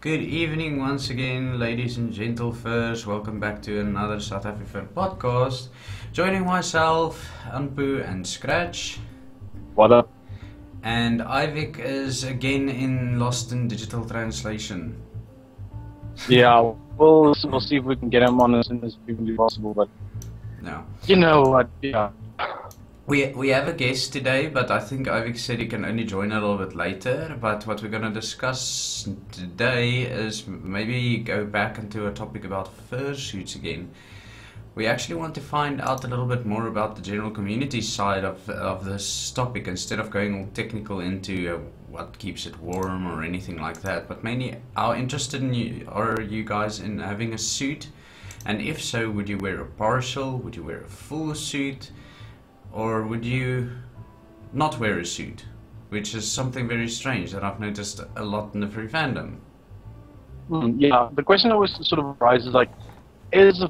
Good evening once again, ladies and gentlefolks. Welcome back to another South-Afrifur podcast. Joining myself, Inpw and Scratch. What up? And Ivic is again lost in digital translation. Yeah, we'll see if we can get him on as soon as humanly possible, but No. you know what, yeah. We have a guest today, but I think Ivic said he can only join a little bit later. But what we're going to discuss today is maybe go back into a topic about fursuits again. We actually want to find out a little bit more about the general community side of this topic instead of going all technical into what keeps it warm or anything like that. But mainly, how interested are you guys in having a suit? And if so, would you wear a partial? Would you wear a full suit? Or would you not wear a suit? Which is something very strange that I've noticed a lot in the furry fandom. Yeah, the question always sort of arises like, is a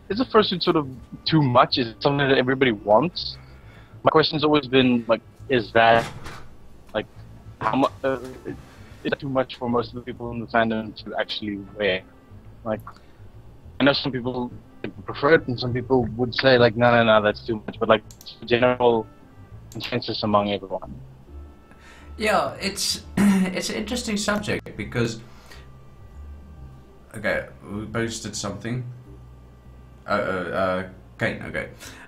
fursuit sort of too much? Is it something that everybody wants? My question's always been like, is that like, how much is that too much for most of the people in the fandom to actually wear? Like, I know some people prefer it, and some people would say like, no, that's too much. But like, general consensus among everyone. Yeah, it's it's an interesting subject because okay, we posted something. Okay.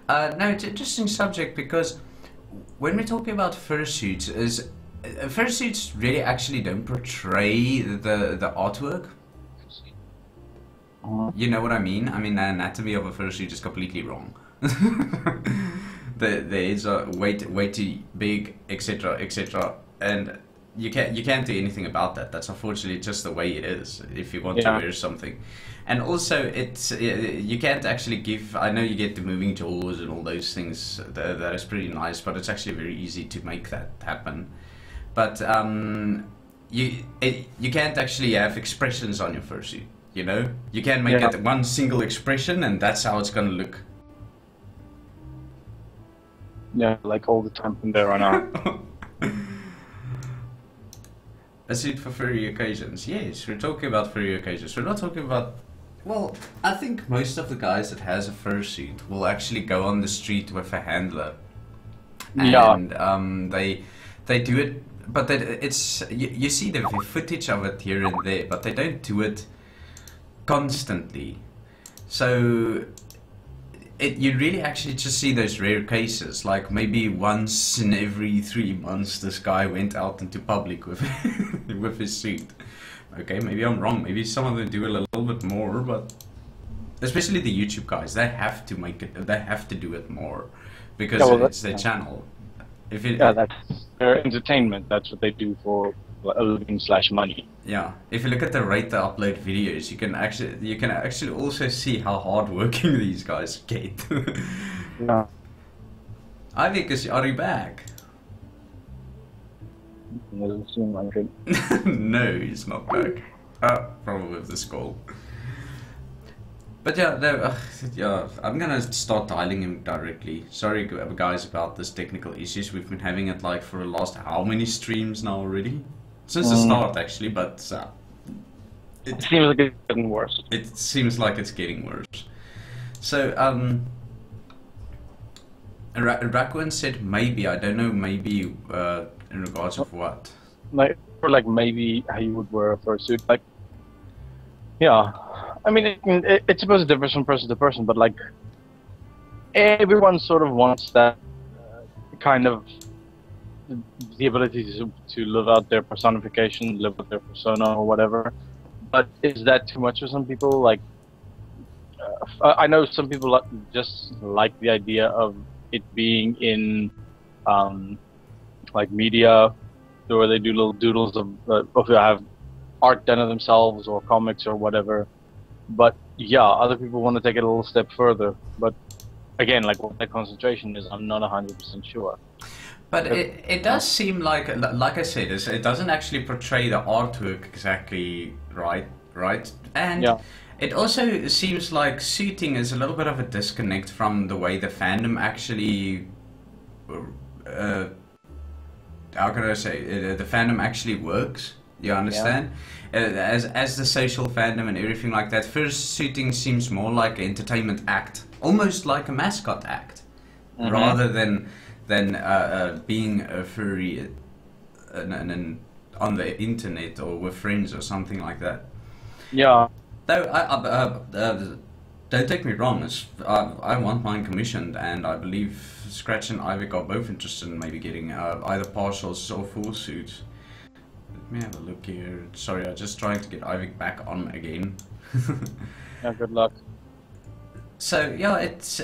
No, it's an interesting subject because when we're talking about fursuits, fursuits really actually don't portray the artwork. You know what I mean? I mean, the anatomy of a fursuit is completely wrong. The heads are way too big, etc., and you can't do anything about that. That's unfortunately just the way it is. If you want to wear something, and also you can't actually give. I know you get the moving jaws and all those things. That is pretty nice, but it's actually very easy to make that happen. But you can't actually have expressions on your fursuit. You know, you can make it one single expression, and that's how it's gonna look. Yeah, like all the time from there on out. A suit for furry occasions. Yes, we're talking about furry occasions. We're not talking about. Well, I think most of the guys that has a fursuit will actually go on the street with a handler, and they do it, but it's you see the footage of it here and there, but they don't do it constantly. So you really actually just see those rare cases, like maybe once in every 3 months this guy went out into public with with his suit. Okay, maybe I'm wrong, maybe some of them do a little bit more, but especially the YouTube guys, they have to make it, they have to do it more because it's their channel. That's their entertainment. That's what they do for a living / money. Yeah, if you look at the rate they upload videos, you can actually also see how hard working these guys get. Yeah. I think are you back? Doesn't seem like it. No, he's not back. Probably with the skull. But yeah, no, I'm gonna start dialing him directly. Sorry guys about this technical issues. We've been having it like for the last how many streams now already? Since the start actually, but it seems like it's getting worse. It seems like it's getting worse. So Raccoon said maybe, I don't know, maybe in regards of what? Like, or like maybe how you would wear a fursuit. Like, yeah, I mean, it's supposed to differ from person to person, but like, everyone sort of wants that kind of the ability to live out their personification, live with their persona or whatever. But is that too much for some people? Like, I know some people just like the idea of it being in like media, where they do little doodles of if they have art done of themselves or comics or whatever. But yeah, other people want to take it a little step further. But again, like what that concentration is, I'm not 100% sure. But it does seem like I said, it doesn't actually portray the artwork exactly right? And it also seems like suiting is a little bit of a disconnect from the way the fandom actually, how can I say, the fandom actually works. You understand? As the social fandom and everything like that, fursuiting seems more like an entertainment act, almost like a mascot act, rather than being a furry on the internet or with friends or something like that. Yeah. Though don't take me wrong, I want mine commissioned, and I believe Scratch and Ivic are both interested in maybe getting either partials or full suits. Let me have a look here. Sorry, I'm just trying to get Ivic back on again. Yeah, good luck. So yeah, it's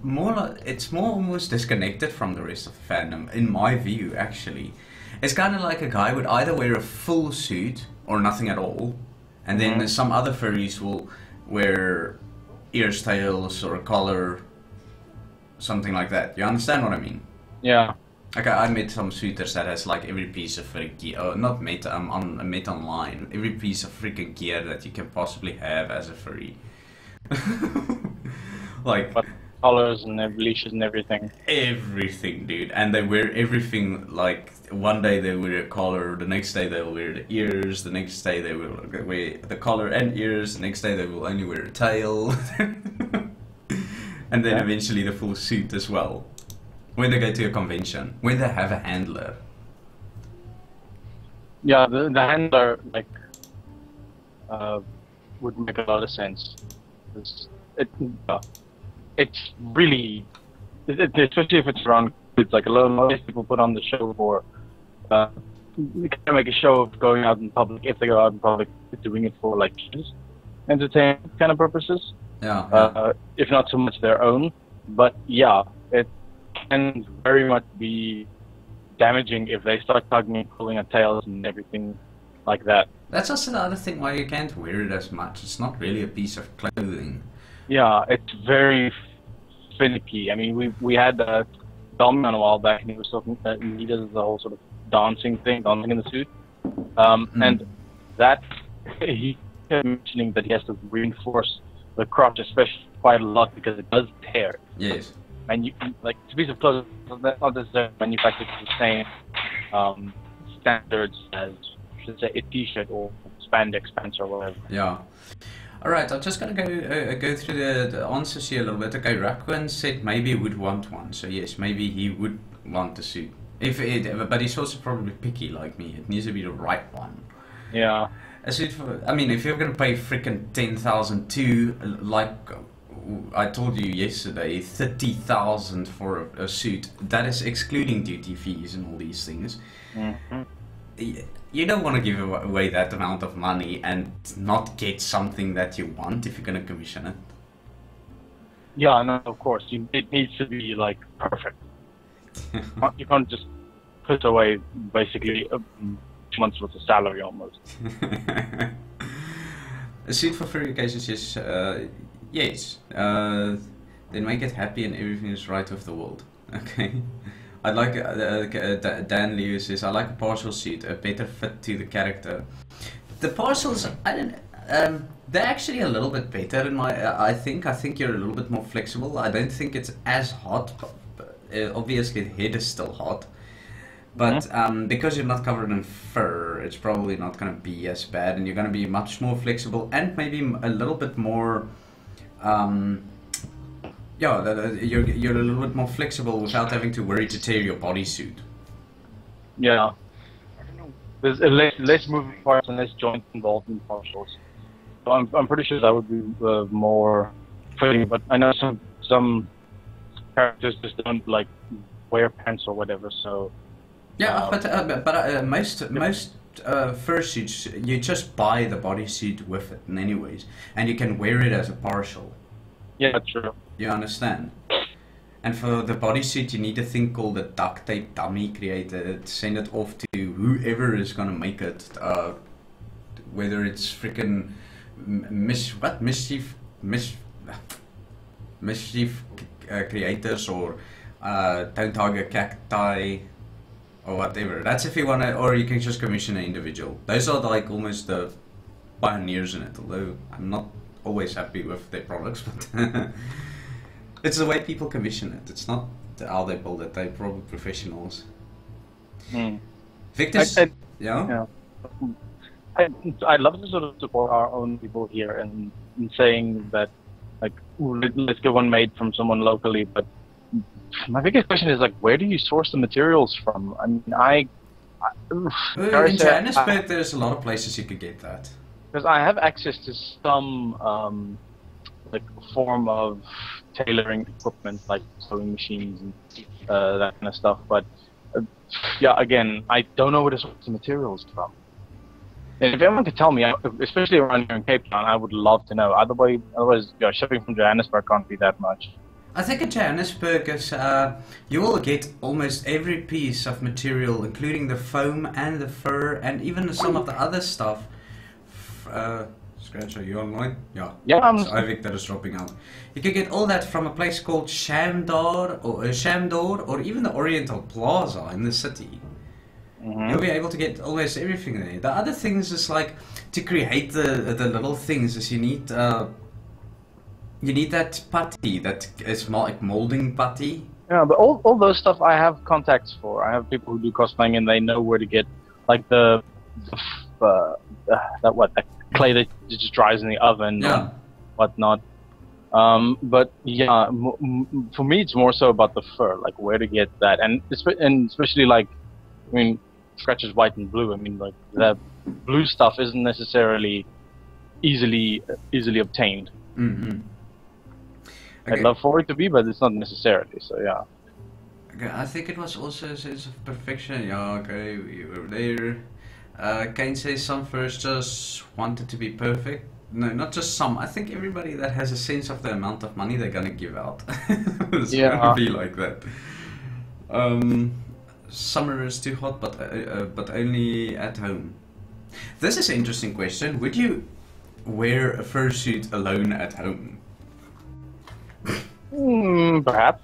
more almost disconnected from the rest of the fandom, in my view. Actually, it's kind of like a guy would either wear a full suit or nothing at all, and then some other furries will wear ears, tails, or a collar, something like that. You understand what I mean? Yeah. Okay, I met some suiters that has like every piece of freaking gear. Oh, not met. I met online. Every piece of freaking gear that you can possibly have as a furry. Like collars and leashes and everything. Everything, dude. And they wear everything. Like one day they wear a collar, the next day they'll wear the ears, the next day they will wear the collar and ears, the next day they will only wear a tail, and then eventually the full suit as well. When they go to a convention, when they have a handler. Yeah, the handler would make a lot of sense. It's really, especially if it's around kids. Like a lot of people put on the show for, they kind of make a show of going out in public. If they go out in public, doing it for like kids, entertainment kind of purposes. Yeah. If not so much their own, but yeah, it can very much be damaging if they start tugging and pulling at tails and everything like that. That's also the other thing why you can't wear it as much. It's not really a piece of clothing. Yeah, it's very finicky. I mean, we had Dom on a while back, and he was talking that he does the whole sort of dancing in the suit, and that he kept mentioning that he has to reinforce the crotch, especially quite a lot because it does tear. Yes. And you like it's a piece of clothes that's not necessarily manufactured to the same standards as, should say, a t-shirt or spandex pants or whatever. Yeah. Alright, I'm just going to go through the answers here a little bit. Okay, Rakwan said maybe he would want one. So yes, maybe he would want a suit. But he's also probably picky like me. It needs to be the right one. Yeah. A suit for, I mean, if you're going to pay freaking 10,000 too, like I told you yesterday, 30,000 for a suit, that is excluding duty fees and all these things. You don't want to give away that amount of money and not get something that you want if you're going to commission it. Yeah, no, of course. It needs to be like perfect. You can't just put away basically a month's worth of salary almost. A suit for furry occasions, yes. Yes. Then make it happy and everything is right with the world. Okay. I like Dan Lewis says I like a partial suit, a better fit to the character. The partials, I don't. They're actually a little bit better in my. I think you're a little bit more flexible. I don't think it's as hot. Obviously, the head is still hot, but because you're not covered in fur, it's probably not going to be as bad, and you're going to be much more flexible and maybe a little bit more. Yeah, you're a little bit more flexible without having to worry to tear your bodysuit. Yeah. I don't know. There's less moving parts and less joints involved in partials. So I'm pretty sure that would be more fitting. But I know some characters just don't like wear pants or whatever. So yeah, but most fursuits you just buy the bodysuit with it, anyways, and you can wear it as a partial. Yeah, true. You understand? And for the bodysuit, you need a thing called a duct tape dummy created. Send it off to whoever is gonna make it. Whether it's freaking mischief creators or don't hug a cacti or whatever. That's if you wanna, or you can just commission an individual. Those are like almost the pioneers in it. Although I'm not always happy with their products, but. It's the way people commission it. It's not how they build it. They're probably professionals. Victor, yeah. I'd love to sort of support our own people here and in saying that, like, ooh, let's get one made from someone locally. But my biggest question is, like, where do you source the materials from? I mean, In Johannesburg, there's a lot of places you could get that. because I have access to some like form of tailoring equipment, like sewing machines and that kind of stuff. But yeah, again, I don't know where to source the materials from. And if anyone could tell me, especially around here in Cape Town, I would love to know. Otherwise, shipping from Johannesburg can't be that much. I think in Johannesburg, you will get almost every piece of material, including the foam and the fur, and even some of the other stuff. Scratch, are you online? Yeah. Yeah, it's Ivic that is dropping out. You can get all that from a place called Shamdor, or even the Oriental Plaza in the city. You'll be able to get almost everything there. The other things is like to create the little things is you need that putty that is like molding putty. Yeah, but all those stuff I have contacts for. I have people who do cosplaying and they know where to get like that clay that just dries in the oven and whatnot. But yeah, for me it's more so about the fur, like where to get that, and especially like, I mean, Scratch is white and blue. I mean, like the blue stuff isn't necessarily easily obtained. Okay. I'd love for it to be, but it's not necessarily. So yeah. Okay, I think it was also a sense of perfection. Yeah, okay, we were there. Kane says some furs just wanted to be perfect. No, not just some. I think everybody that has a sense of the amount of money they're gonna give out. It's gonna be like that. Summer is too hot, but only at home. This is an interesting question. Would you wear a fursuit alone at home? Perhaps.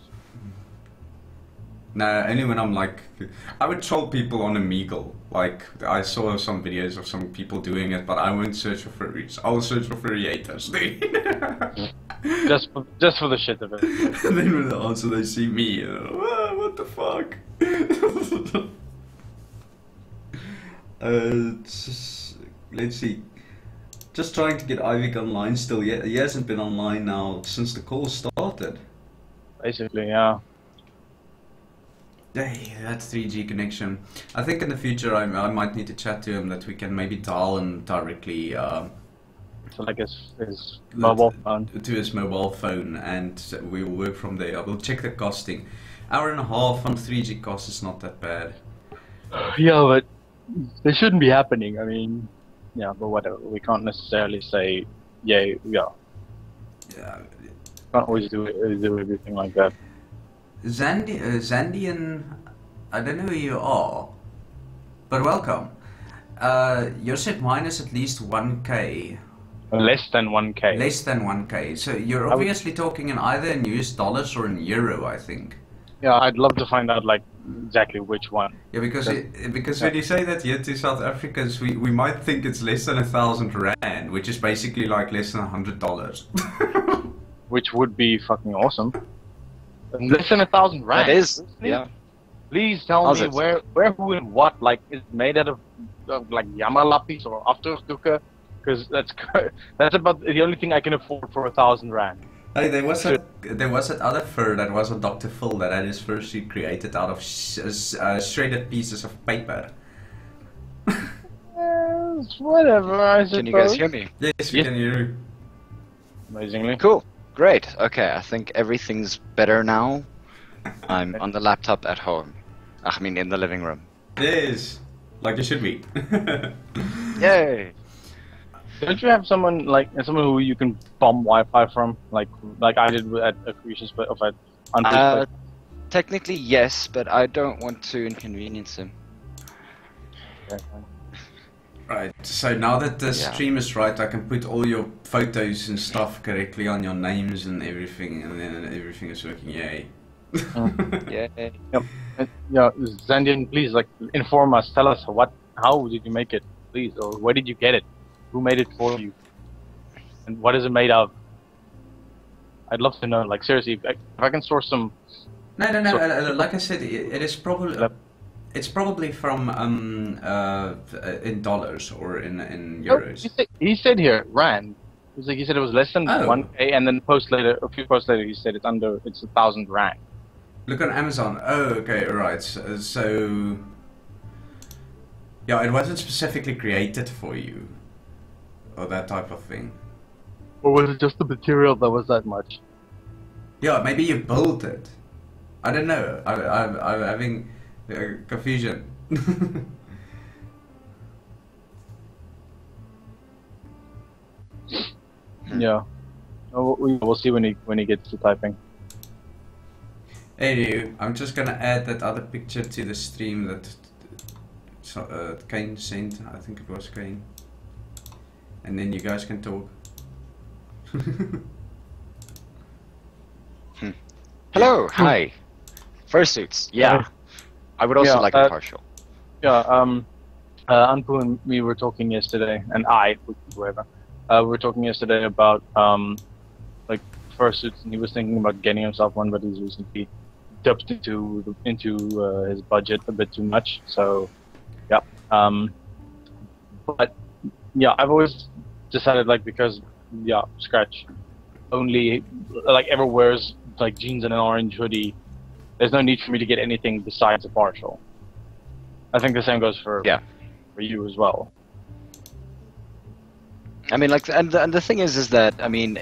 No, only when I'm like, I would troll people on Omegle. Like, I saw some videos of some people doing it, but I won't search for furries. I'll search for furry haters. just for the shit of it. And then when they answer, they see me. What the fuck? Let's see. Just trying to get Ivic online still. He hasn't been online now since the call started. Basically, yeah. Hey, that's 3G connection. I think in the future I might need to chat to him that we can maybe dial him directly. So like his mobile phone. To his mobile phone, and we will work from there. I will check the costing. Hour and a half on 3G cost is not that bad. Yeah, but they shouldn't be happening. I mean, yeah, but whatever. We can't necessarily say, yeah. Can't always do everything like that. Zandian, I don't know who you are, but welcome. You said minus at least 1k. Less than 1k. Less than 1k. So you're obviously talking in either in US dollars or in euro, I think. Yeah, I'd love to find out like exactly which one. Yeah, because when you say that here to South Africans, we might think it's less than 1,000 rand, which is basically like less than $100. Which would be fucking awesome. Less than 1,000 rand. That is, yeah. Please tell me where, who, and what. Like, is it made out of like yamalapis or afterstukken? Because that's about the only thing I can afford for 1,000 rand. Hey, there was that other fur that was on Dr. Phil that had his fursuit created out of shredded pieces of paper. Whatever, I suppose. Can you guys hear me? Yes, we can hear you. Amazingly. Cool. Great. Okay, I think everything's better now. I'm on the laptop at home. I mean, in the living room. Yes, like it should be. Yay! Don't you have someone who you can bomb Wi-Fi from, like I did at Accretions, but at technically yes, but I don't want to inconvenience him. Okay. Right, so now that the stream is right, I can put all your photos and stuff correctly on your names and everything, and then everything is working. Yay! Yay! Yep. Yeah, Zandian, please inform us. Tell us how did you make it, please, or where did you get it? Who made it for you? And what is it made of? I'd love to know. Like seriously, if I can source some. No. Like I said, it is probably. It's probably from in dollars or in No, euros. he said here rand. He said it was less than Oh. 1K, and then a few posts later, he said it's 1,000 rand. Look on Amazon. Oh, okay, right. So, yeah, it wasn't specifically created for you, or that type of thing. Or was it just the material that was that much? Yeah, maybe you built it. I don't know. I'm having confusion. Yeah. Oh, we'll see when he gets to typing. Anyway, I'm just gonna add that other picture to the stream that Kane sent. I think it was Kane. And then you guys can talk. Hello, hi. Fursuits, yeah. I would also like a partial. Yeah, Anpu and me were talking yesterday, and whoever, we were talking yesterday about like fursuits, and he was thinking about getting himself one, but he's recently dipped into his budget a bit too much. So, yeah. But yeah, I've always decided because Scratch only ever wears like jeans and an orange hoodie. There's no need for me to get anything besides a partial. I think the same goes for you as well. I mean, and the thing is that I mean,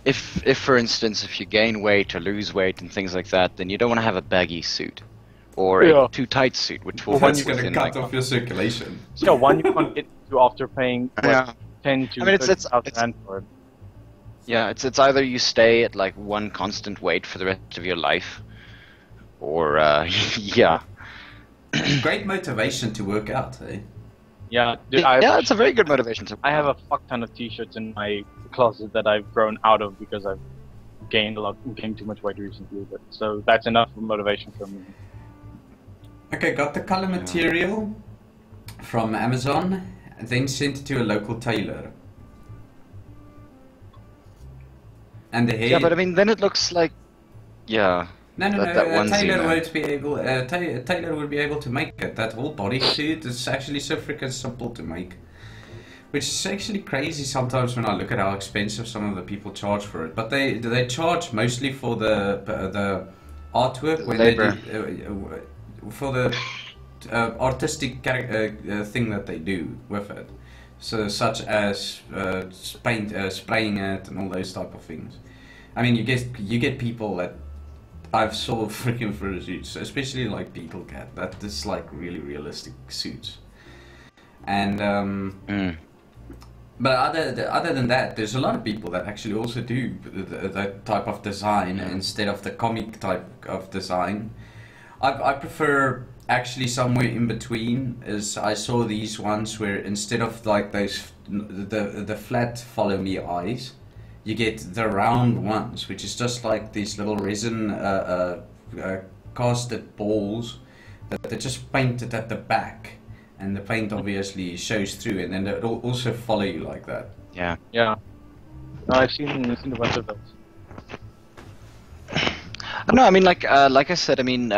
if for instance, if you gain weight or lose weight and things like that, then you don't want to have a baggy suit or a too tight suit, which will that's going to cut off your circulation. Yeah, one you can't get to after paying 10 to 30,000 rand for it. Yeah, it's either you stay at one constant weight for the rest of your life, or yeah. Great motivation to work out, eh? Yeah, dude, it's a very good motivation to. I have a fuck ton of t-shirts in my closet that I've grown out of because I've gained too much weight recently. So that's enough motivation for me. Okay, got the color material from Amazon, and then sent it to a local tailor. And the hair. Yeah, but I mean, then it looks like, No. Tailor won't be able. Tailor will be able to make it. That whole bodysuit is actually so freaking simple to make, which is actually crazy sometimes when I look at how expensive some of the people charge for it. But they charge mostly for the artwork when labor. they do, for the artistic thing that they do with it. So such as spraying it and all those type of things. I mean, you get people that I've saw freaking fursuits, especially like Beetle Cat, that is like really realistic suits. And but other than that, there's a lot of people that actually also do that type of design instead of the comic type of design. I prefer actually somewhere in between. Is I saw these ones where instead of like those the flat follow me eyes, you get the round ones, which is just like these little resin casted balls that they just painted at the back, and the paint obviously shows through, and then it'll also follow you like that. Yeah. Yeah. No, I've seen a bunch of those. No, I mean, like I said, I mean,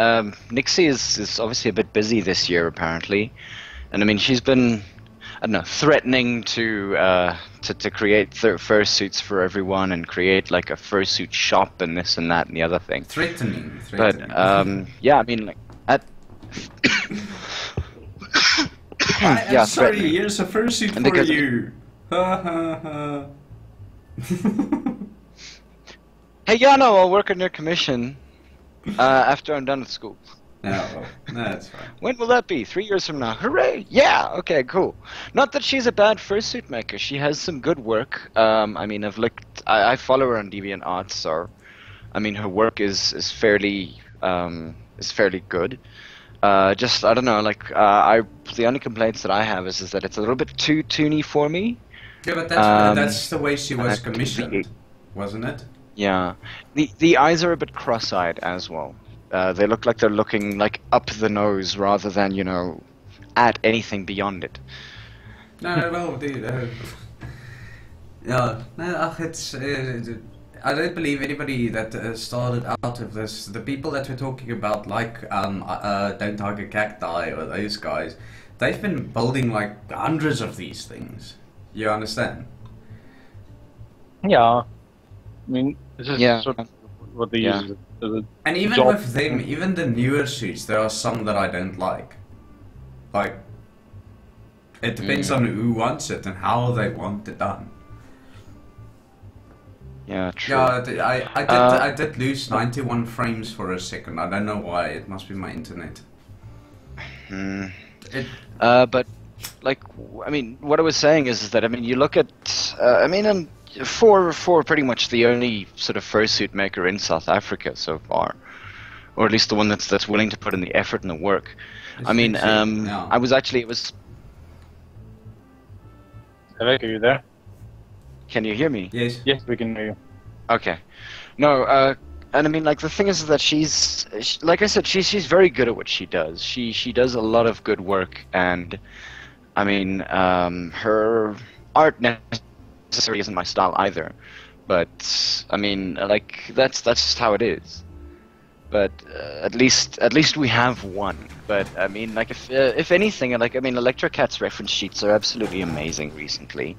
Nixie is obviously a bit busy this year apparently, and I mean she's been, I don't know, threatening to create fursuits for everyone and create like a fursuit shop and this and that and the other thing. Threatening. But yeah, I mean, like at. I'm sorry, here's a fursuit and for you. Ha ha ha. Hey, yeah, no, I'll work on your commission after I'm done with school. No, that's fine. When will that be? 3 years from now? Hooray! Yeah. Okay. Cool. Not that she's a bad fursuit maker. She has some good work. I mean, I follow her on DeviantArt, so I mean, her work is fairly good. Just I don't know. Like the only complaints that I have is that it's a little bit too toony for me. Yeah, but that's the way she was commissioned, wasn't it? Yeah. The eyes are a bit cross-eyed as well. They look like they're looking like up the nose rather than, you know, at anything beyond it. No, well, it's I don't believe anybody that started out of this, the people that we're talking about, like Don't Target Cacti or those guys, they've been building like hundreds of these things. You understand? Yeah. I mean, this is Yeah. sort of what they Yeah. use as a And even job. with them, even the newer suits, there are some that I don't like. Like, it depends on who wants it and how they want it done. Yeah, true. Yeah, I did lose 91 frames for a second. I don't know why. It must be my internet. But like, I mean, what I was saying is that, I mean, you look at, I mean, for pretty much the only sort of fursuit maker in South Africa so far, or at least the one that's willing to put in the effort and the work. I mean, Yeah. I was actually, it was. Ivic, are you there? Can you hear me? Yes. Yes, we can hear you. Okay. No, and I mean, like, the thing is that like I said, she's very good at what she does. She does a lot of good work, and I mean, her art necessarily isn't my style either. But I mean, like, that's just how it is. But at least we have one. But I mean, like, if anything, like, I mean, Electrocat's reference sheets are absolutely amazing recently.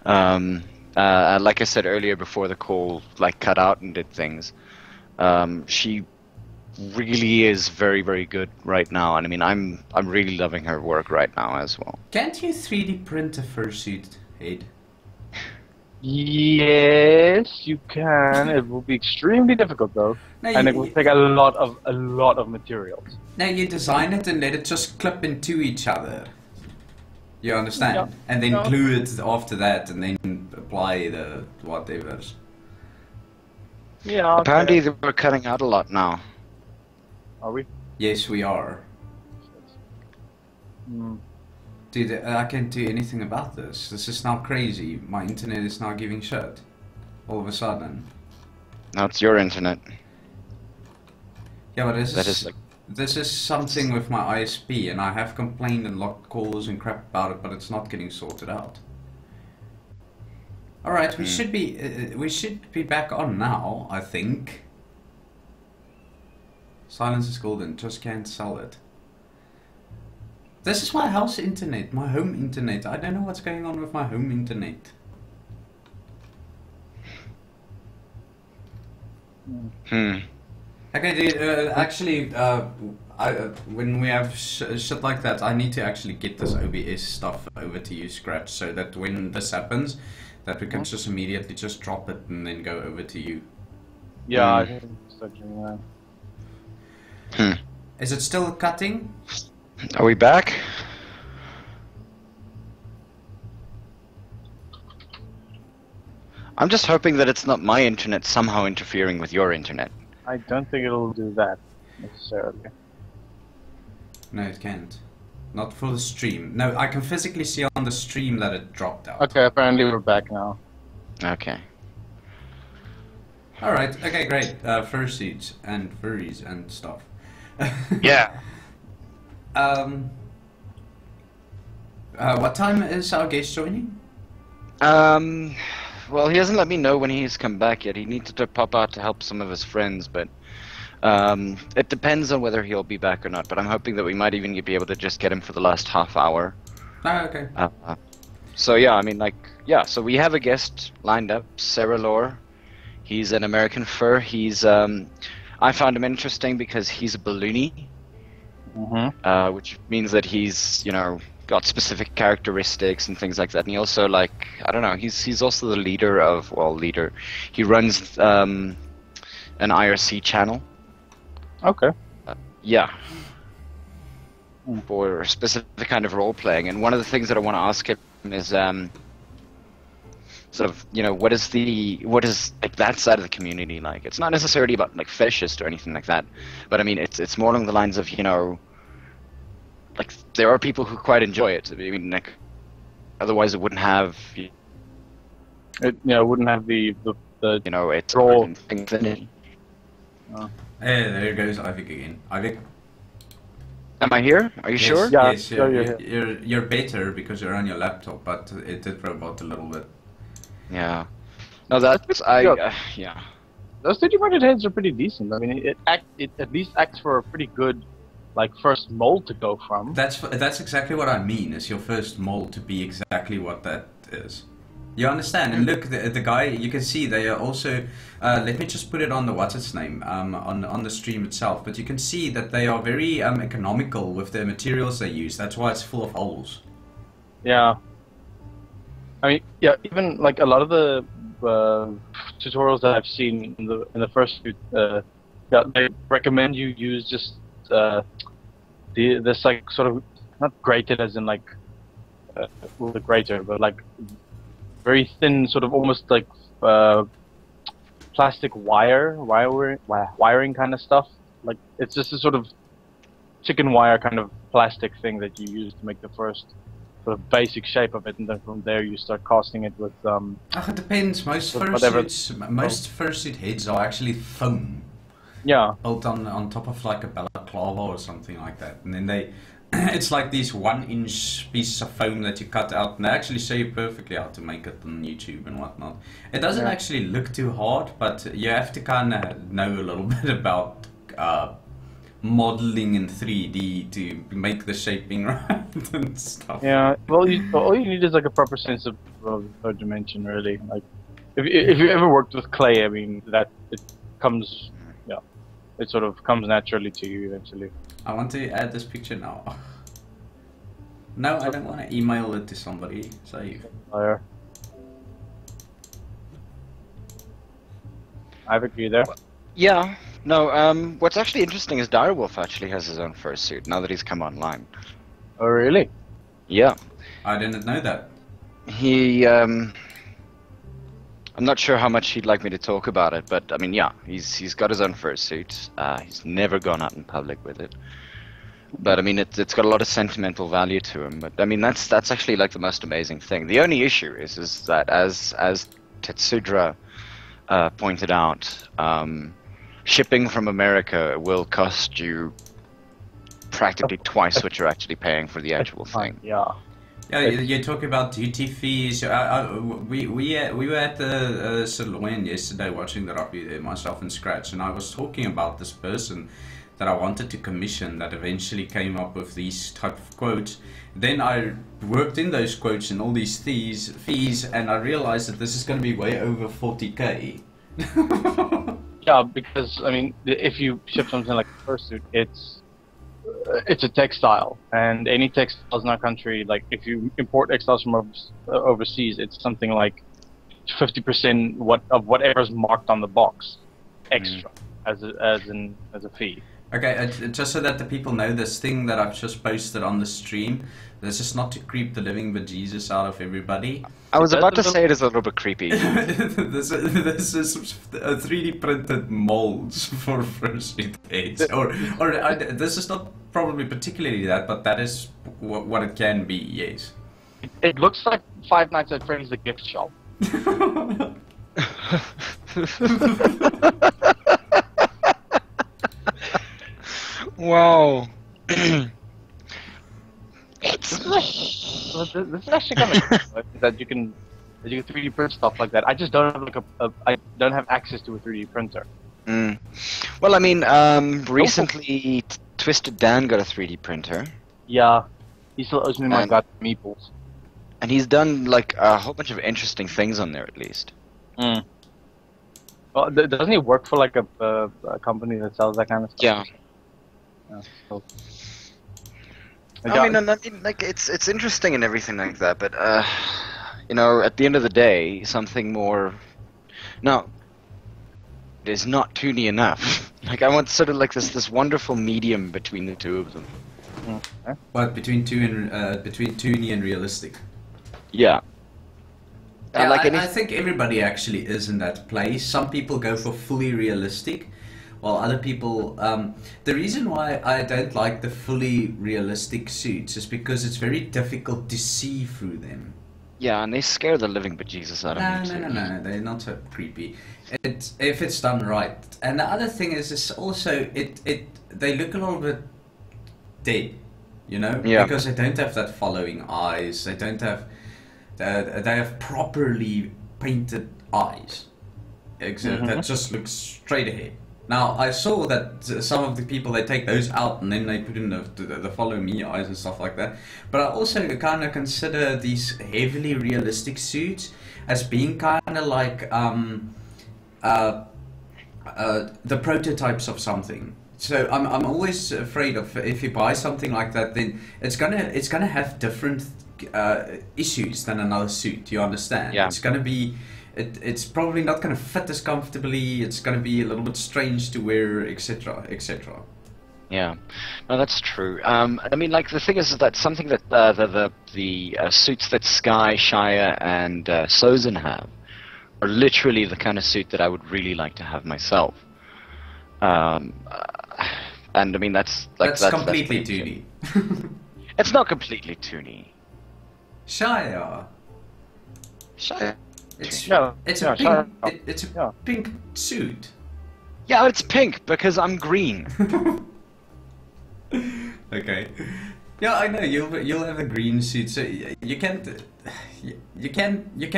Like I said earlier before the call, like, cut out and did things. She really is very, very good right now, and I mean, I'm really loving her work right now as well. Can't you 3D print a fursuit, Ed? Yes, you can. It will be extremely difficult though, No, and it will take a lot of materials. No, you design it and let it just clip into each other. You understand? Yeah. And then Yeah. glue it after that, and then apply the whatever. Yeah. Apparently, Okay. we're cutting out a lot now. Are we? Yes, we are. Dude, I can't do anything about this. This is now crazy. My internet is now giving shit. All of a sudden. Now it's your internet. Yeah, but That is like. this is something with my ISP, and I have complained and logged calls and crap about it, but it's not getting sorted out. All right, we should be back on now, I think. Silence is golden. Just can't sell it. This is my house internet, my home internet. I don't know what's going on with my home internet. Okay, dude, actually, when we have shit like that, I need to actually get this OBS stuff over to you, Scratch, so that when this happens, that we can just immediately just drop it and then go over to you. Yeah, I think it's actually, Is it still cutting? Are we back? I'm just hoping that it's not my internet somehow interfering with your internet. I don't think it'll do that necessarily. No, it can't. Not for the stream. No, I can physically see on the stream that it dropped out. Okay, apparently we're back now. Okay. Alright, okay, great. Fursuits and furries and stuff. Yeah. What time is our guest joining? Well, he hasn't let me know when he's come back yet. He needed to pop out to help some of his friends, but it depends on whether he'll be back or not. But I'm hoping that we might even be able to just get him for the last half hour. Oh, okay. So yeah, I mean, like, yeah. So we have a guest lined up, Ceralor. He's an American fur. He's I found him interesting because he's a balloonie, which means that he's, you know, got specific characteristics and things like that. And he also, like, I don't know, he's also the leader of, well, leader. He runs an IRC channel. Okay. Yeah. For a specific kind of role playing. And one of the things that I want to ask him is sort of, you know, what is like that side of the community like? It's not necessarily about like fetishist or anything like that, but I mean it's more along the lines of, you know, like there are people who quite enjoy it. I mean, like, otherwise it wouldn't have. It wouldn't have the You know, it's role. infinity. Hey, there goes Ivic again. Ivic. Am I here? Are you sure? Yeah, Yes, yeah, you're better because you're on your laptop, but it did robot a little bit. Yeah. No, that's yeah. Those 3D printed heads are pretty decent. I mean, it at least acts for a pretty good, like, first mold to go from. That's exactly what I mean. Is your first mold to be exactly what that is? You understand? And look, the guy, you can see they are also. Let me just put it on the what's its name on the stream itself. But you can see that they are very economical with the materials they use. That's why it's full of holes. Yeah. I mean, yeah. Even like a lot of the tutorials that I've seen in the first few, yeah, they recommend you use just this like sort of not grated as in like with a grater, but like very thin, sort of almost like plastic wiring kind of stuff. Like it's just a sort of chicken wire kind of plastic thing that you use to make the first sort of basic shape of it, and then from there you start casting it with. It depends. Most fursuit heads are actually foam. Yeah. Built on top of like a balaclava or something like that, and then they. It's like these 1-inch pieces of foam that you cut out, and they actually show you perfectly how to make it on YouTube and whatnot. It doesn't actually look too hard, but you have to kind of know a little bit about modeling in 3D to make the shaping right and stuff. Yeah, well, all you need is like a proper sense of third dimension, really. Like, if you ever worked with clay, I mean, that it comes, yeah, it sort of comes naturally to you eventually. I want to add this picture now. No, I don't want to email it to somebody. Save. Ivic, are you there? Yeah. No. What's actually interesting is Direwolf actually has his own fursuit now that he's come online. Oh, really? Yeah. I didn't know that. He. I'm not sure how much he'd like me to talk about it, but I mean, yeah, he's got his own fursuit. He's never gone out in public with it, but I mean, it's got a lot of sentimental value to him. But I mean, that's actually like the most amazing thing. The only issue is that as Tetsudra pointed out, shipping from America will cost you practically twice what you're actually paying for the actual thing. Yeah. Yeah, you talk about duty fees. We were at the Ceralor yesterday watching the rugby there, myself and Scratch, and I was talking about this person that I wanted to commission that eventually came up with these type of quotes. Then I worked in those quotes and all these fees, and I realized that this is going to be way over 40k. Yeah, because I mean, if you ship something like a fursuit, it's a textile, and any textiles in our country, like if you import textiles from overseas, it's something like 50% of whatever's marked on the box, extra as a fee. Okay, just so that the people know, this thing that I've just posted on the stream, this is not to creep the living bejesus out of everybody. I was about to say it is a little bit creepy. this is 3D printed molds for fursuit heads, or this is not probably particularly that, but that is what it can be. Yes. It looks like Five Nights at Freddy's: The Gift Shop. Wow. This is actually kind of cool, that you can 3D print stuff like that. I just don't have like I don't have access to a 3D printer. Well, I mean, recently Twisted Dan got a 3D printer. Yeah, he still owes me my goddamn meeples. And he's done like a whole bunch of interesting things on there, at least. Well, doesn't he work for like a company that sells that kind of stuff? Yeah. Yeah, so. I mean, like it's interesting and everything like that, but you know, at the end of the day, something more. No, it is not 2D enough. Like I want sort of like this wonderful medium between the two of them. Okay. What between 2D and realistic? Yeah. Yeah, like I think everybody actually is in that place. Some people go for fully realistic, while other people... the reason why I don't like the fully realistic suits is because it's very difficult to see through them. Yeah, and they scare the living bejesus out of me too. No, they're not so creepy. If it's done right. And the other thing is also they look a little bit dead, you know? Yeah. Because they don't have that following eyes. They don't have... they have properly painted eyes. That just looks straight ahead. Now, I saw that some of the people, they take those out and then they put in the follow me eyes and stuff like that. But I also kind of consider these heavily realistic suits as being kind of like the prototypes of something. So I'm always afraid of, if you buy something like that, then it's gonna have different issues than another suit. You understand? Yeah. It's gonna be. It's probably not going to fit as comfortably. It's going to be a little bit strange to wear, etc., etc. Yeah, no, that's true. I mean, like the thing is that something that the suits that Sky, Shire, and Sozin have are literally the kind of suit that I would really like to have myself. And I mean, that's completely toony. It's not completely toony. Shire. It's a pink suit. Yeah, it's pink because I'm green. Okay. Yeah, I know you'll have a green suit, so you can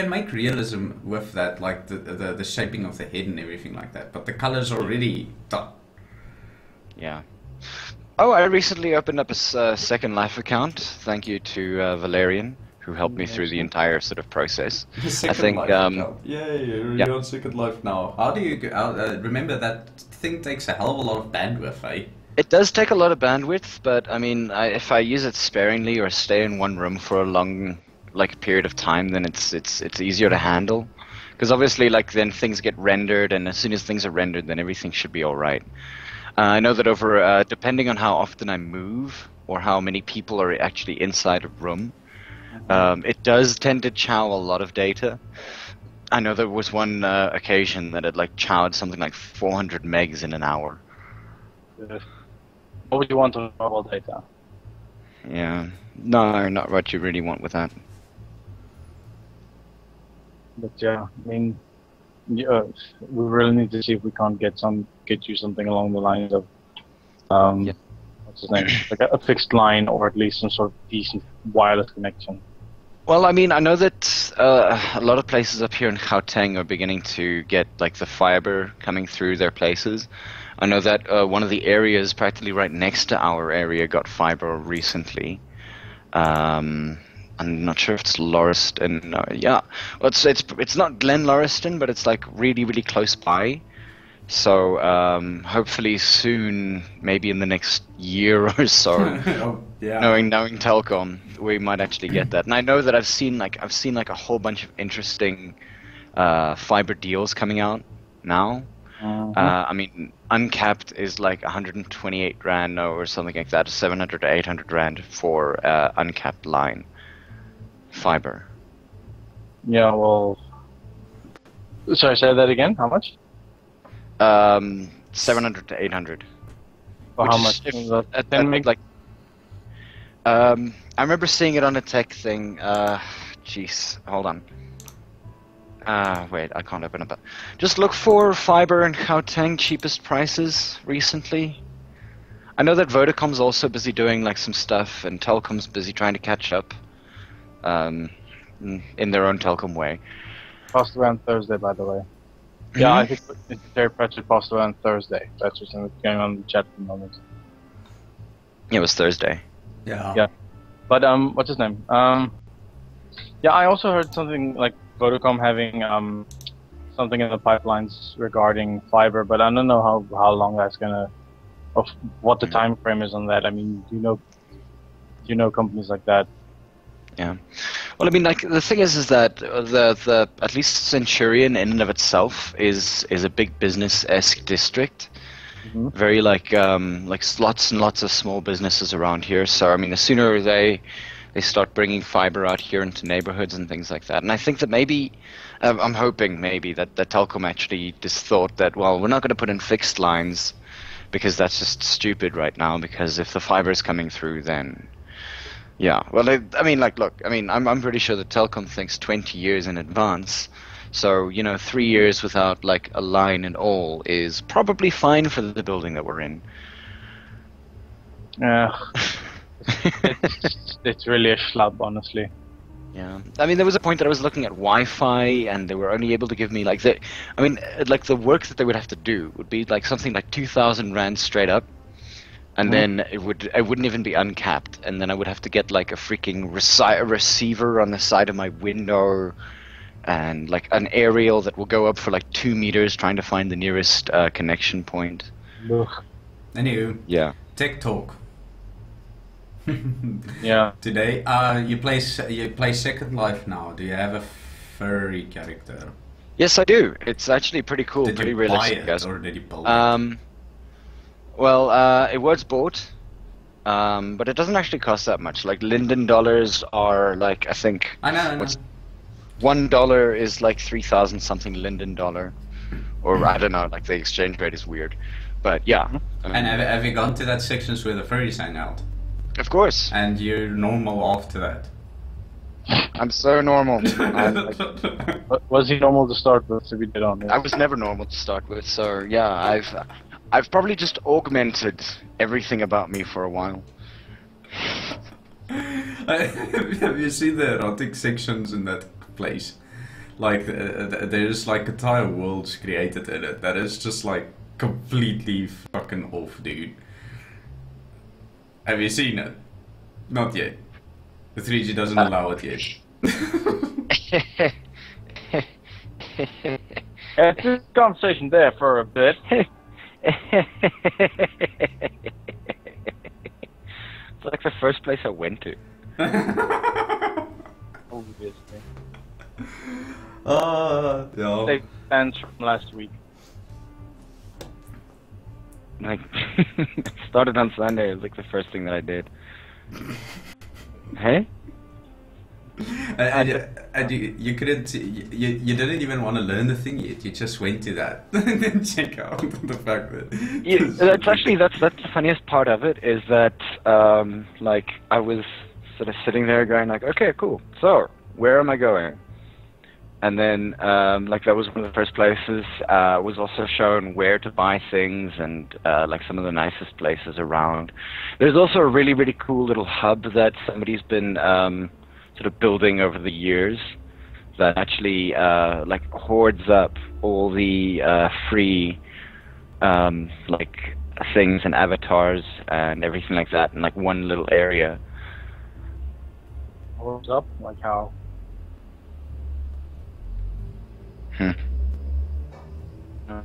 make realism with that, like the shaping of the head and everything like that. But the colors already done. Yeah. Oh, I recently opened up a Second Life account. Thank you to Valerian, who helped me through the entire sort of process. I think, you're on Second Life now. How do you remember that thing takes a hell of a lot of bandwidth, eh? It does take a lot of bandwidth, but I mean, if I use it sparingly or stay in one room for a long, period of time, then it's easier to handle. Because obviously, then things get rendered, and as soon as things are rendered, then everything should be all right. I know that depending on how often I move or how many people are actually inside a room, it does tend to chow a lot of data. I know there was one occasion that it chowed something like 400 megs in an hour. What would you want on mobile data? Yeah, no, not what you really want with that. But yeah, I mean, we really need to see if we can't get you something along the lines of, what's his name, like a fixed line or at least some sort of decent wireless connection. Well, I mean, I know that a lot of places up here in Gauteng are beginning to get the fiber coming through their places. I know that one of the areas practically right next to our area got fiber recently. I'm not sure if it's Lauriston. Yeah, well, it's not Glen Lauriston, but it's really, really close by. So hopefully soon, maybe in the next year or so, knowing Telkom, we might actually get that. And I know that I've seen a whole bunch of interesting fiber deals coming out now. I mean, uncapped is 128 rand or something like that, 700 to 800 rand for uncapped line fiber. Yeah, well, sorry, say that again. How much? 700 to 800. For how much? I remember seeing it on a tech thing. Jeez, hold on. Wait, I can't open it up. Just look for fiber in Gauteng cheapest prices recently. I know that Vodacom's also busy doing some stuff, and Telkom's busy trying to catch up. In their own Telkom way. Passed around Thursday, by the way. Yeah, I think their patch was passed around Thursday. That's what's going on in the chat at the moment. It was Thursday. Yeah. But what's his name? Yeah, I also heard something like Vodacom having something in the pipelines regarding fiber, but I don't know how long that's what the time frame is on that. I mean, you know companies like that. Yeah. Well, I mean, the thing is that the at least Centurion in and of itself is a big business-esque district. Mm-hmm. Very lots and lots of small businesses around here. So I mean, the sooner they start bringing fiber out here into neighborhoods and things like that, and I think that maybe I'm hoping that Telkom actually just thought that, well, we're not going to put in fixed lines because that's just stupid right now. Because if the fiber is coming through, then yeah, well, look, I'm pretty sure that Telkom thinks 20 years in advance. So, 3 years without, a line at all is probably fine for the building that we're in. Yeah. It's really a schlub, honestly. Yeah, I mean, there was a point that I was looking at Wi-Fi, and they were only able to give me like like the work that they would have to do would be like something like 2,000 rand straight up, and then it wouldn't even be uncapped, and then I would have to get like a freaking receiver on the side of my window, and like an aerial that will go up for like 2 meters trying to find the nearest connection point. Ugh. Anywho, Yeah. tech talk. Yeah. Today, you play Second Life now. Do you have a furry character? Yes, I do. It's actually pretty cool, Did pretty you buy realistic. it Guys. or did you build it? Well, it was bought, but it doesn't actually cost that much. Like Linden dollars are like, I think I know. $1 is like 3,000 something Linden dollar, or I don't know. Like the exchange rate is weird, but yeah. And have you gone to that sections where the furries hang out? Of course. And you're normal after that? I'm so normal. Was he normal to start with? If he did on I was never normal to start with, so yeah, I've probably just augmented everything about me for a while. Have you seen the erotic sections in that place? Like, there's like entire worlds created in it that is just like completely fucking off, dude. Have you seen it? Not yet. The 3G doesn't allow it yet. This conversation there for a bit. It's like the first place I went to. Obviously. Yeah. They fans from last week. Like, started on Sunday. It was like the first thing that I did. Hey? And you couldn't, you didn't even want to learn the thing yet. You just went to that and then check out the fact that. Yeah, that's the funniest part of it is that like I was sort of sitting there going like, okay, cool. So where am I going? And then like that was one of the first places. Was also shown where to buy things and like some of the nicest places around. There's also a really, really cool little hub that somebody's been sort of building over the years that actually like hoards up all the free like things and avatars and everything like that in like one little area. What's up? Like how?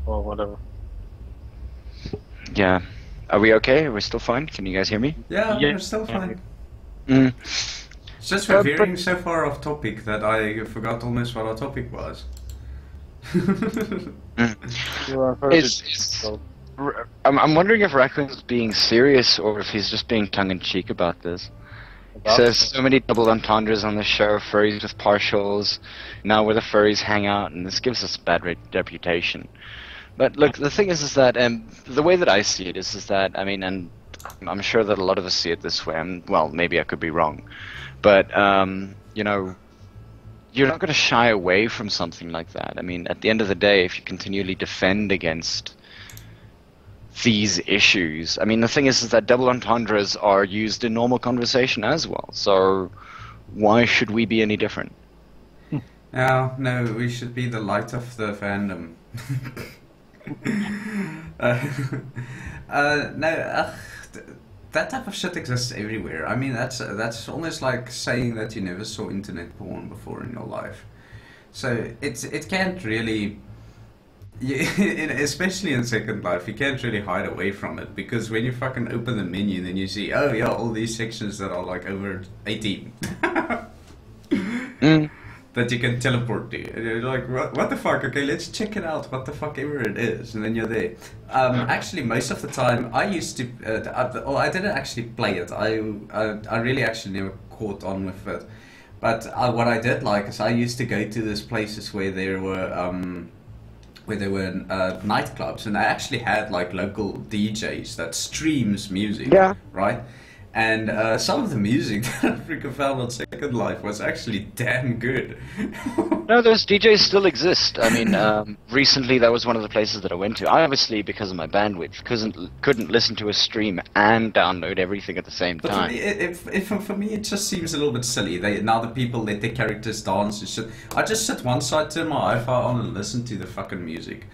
Well, whatever. Yeah. Are we okay? Are we still fine? Can you guys hear me? Yeah, Yeah. we're still fine. Mm. It's just we're veering so far off topic that I forgot almost what our topic was. You are first. I'm wondering if Raccoon's being serious or if he's just being tongue-in-cheek about this. He says so many double entendres on the show, furries with partials, now where the furries hang out, and this gives us a bad reputation. But look, the thing is that the way that I see it is that, I mean, and I'm sure that a lot of us see it this way, and well, maybe I could be wrong, but, you know, you're not going to shy away from something like that. I mean, at the end of the day, if you continually defend against these issues, I mean, the thing is that double entendres are used in normal conversation as well, so why should we be any different? No, we should be the light of the fandom. That type of shit exists everywhere. I mean, that's almost like saying that you never saw internet porn before in your life. So it can't really, especially in Second Life, you can't really hide away from it, because when you fucking open the menu, then you see, oh yeah, all these sections that are like over 18. That you can teleport to. And you're like, what the fuck? Okay, let's check it out, what the fuck ever it is. And then you're there. Actually, most of the time, I used to, I didn't actually play it. I really actually never caught on with it. But what I did like is I used to go to these places where there were nightclubs, and I actually had like local DJs that streams music, Yeah. right? And some of the music that I freaking found on Second Life was actually damn good. No, those DJs still exist. I mean, recently that was one of the places that I went to. I obviously, because of my bandwidth, couldn't listen to a stream and download everything at the same But time. for me, it just seems a little bit silly. Now the people let their characters dance and shit. I just sit one side, turn my Wi-Fi on, and listen to the fucking music.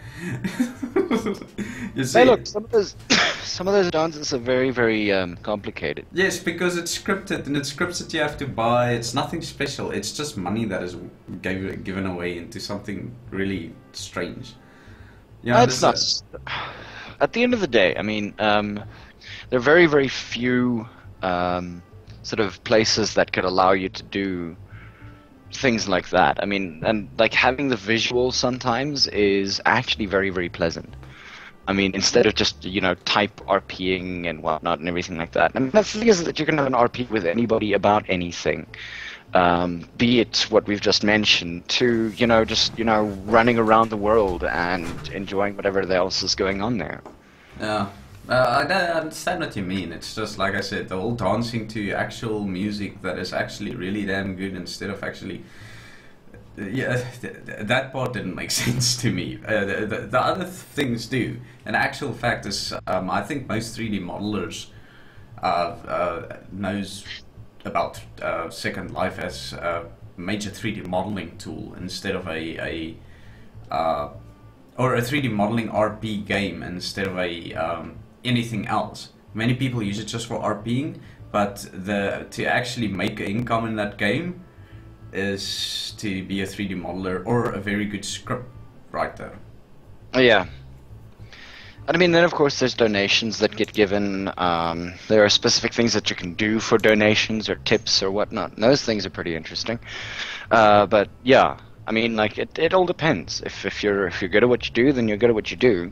You see? Hey, look, some of those dances are very, very complicated. Yes, because it's scripted, and it's scripts that you have to buy. It's nothing special. It's just money that is given away into something really strange. Yeah, It's not. At the end of the day, I mean, there are very, very few sort of places that could allow you to do things like that. I mean, and like having the visual sometimes is actually very, very pleasant. I mean, instead of just, type RPing and whatnot and everything like that. And the thing is that you can have an RP with anybody about anything. Be it what we've just mentioned, to, just, running around the world and enjoying whatever else is going on there. Yeah. I understand what you mean. It's just, like I said, the whole dancing to actual music that is actually really damn good instead of actually... Yeah, that part didn't make sense to me. The other things do. And actual fact is, I think most 3D modelers knows about Second Life as a major 3D modeling tool instead of a 3D modeling RP game instead of anything else. Many people use it just for RPing, but to actually make income in that game is to be a 3D modeler or a very good script writer. Yeah. And I mean, then of course there's donations that get given. There are specific things that you can do for donations or tips or whatnot. And those things are pretty interesting. But yeah, I mean, like it all depends. If you're good at what you do, then you're good at what you do.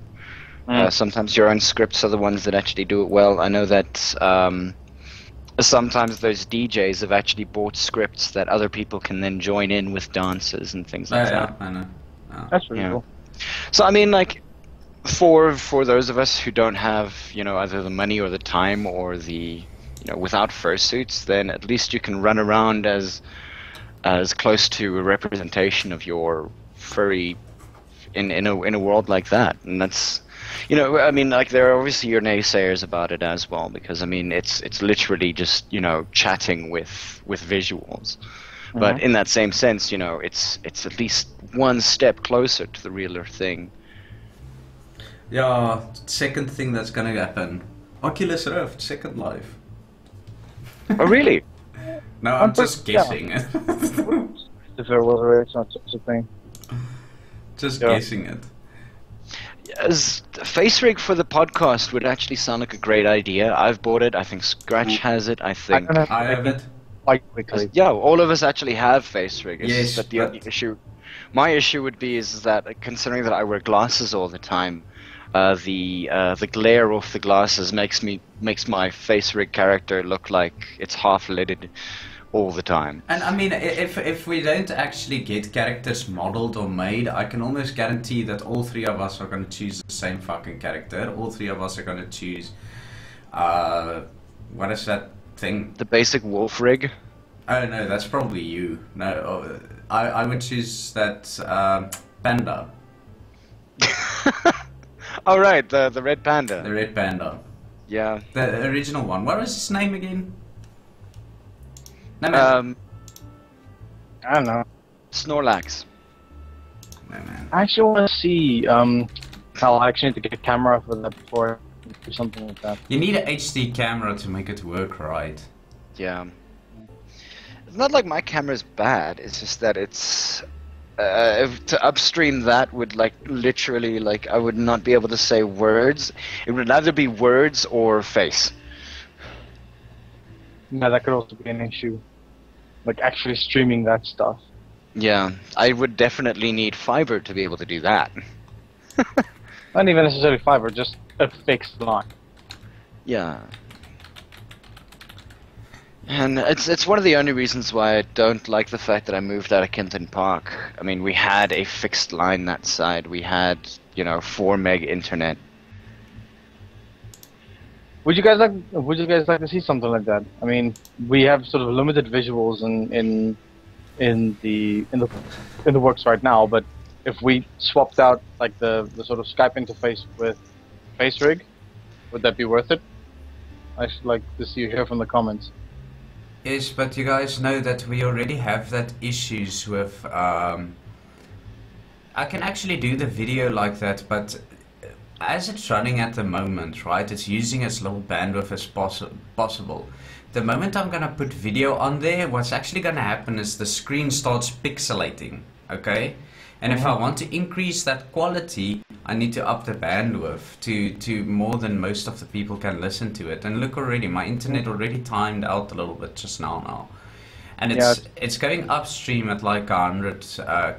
Sometimes your own scripts are the ones that actually do it well. I know that sometimes those DJs have actually bought scripts that other people can then join in with dances and things like that. I know. That's pretty cool. So I mean, like, for those of us who don't have, either the money or the time or the, without fursuits, then at least you can run around as close to a representation of your furry in a world like that, and that's. I mean, like, there are obviously your naysayers about it as well, because I mean, it's literally just chatting with visuals, but in that same sense, it's at least one step closer to the realer thing. Yeah, second thing that's gonna happen: Oculus Rift, Second Life. Oh, really? No, I'm just guessing. If there was it's not such a thing. Just guessing it. As face rig for the podcast would actually sound like a great idea. I've bought it. I think Scratch has it. I think I have it. Quite quickly. Yeah, all of us actually have face rig. It's Yes, just that the only issue, my issue would be is that considering that I wear glasses all the time, the glare off the glasses makes my face rig character look like it's half lidded all the time. And I mean, if we don't actually get characters modeled or made, I can almost guarantee that all three of us are going to choose the same fucking character. All three of us are going to choose, what is that thing? The basic wolf rig. Oh no, that's probably you. No, I would choose that panda. Oh right, the red panda. The red panda. Yeah. The original one. What was his name again? No, man. I don't know. Snorlax. No, man. I actually want to see. I'll actually need to get a camera for that before I do something like that. You need an HD camera to make it work right. Yeah. It's not like my camera's bad. It's just that it's. If to upstream that would literally I would not be able to say words. It would either be words or face. Yeah, that could also be an issue. Like actually streaming that stuff. Yeah, I would definitely need fiber to be able to do that. Not even necessarily fiber, just a fixed line. Yeah. And it's one of the only reasons why I don't like the fact that I moved out of Kenton Park. I mean, we had a fixed line that side. We had, 4 meg internet. Would you guys like to see something like that? I mean, we have sort of limited visuals in the works right now, but if we swapped out like the sort of Skype interface with FaceRig, would that be worth it? I should like to see you hear from the comments. Yes, but you guys know that we already have that issues with. I can actually do the video like that, but as it's running at the moment, right, it's using as little bandwidth as possible. The moment I'm gonna put video on there, what's actually gonna happen is the screen starts pixelating, okay? And if I want to increase that quality, I need to up the bandwidth to more than most of the people can listen to it. And look already, my internet already timed out a little bit just now. And it's going upstream at like 100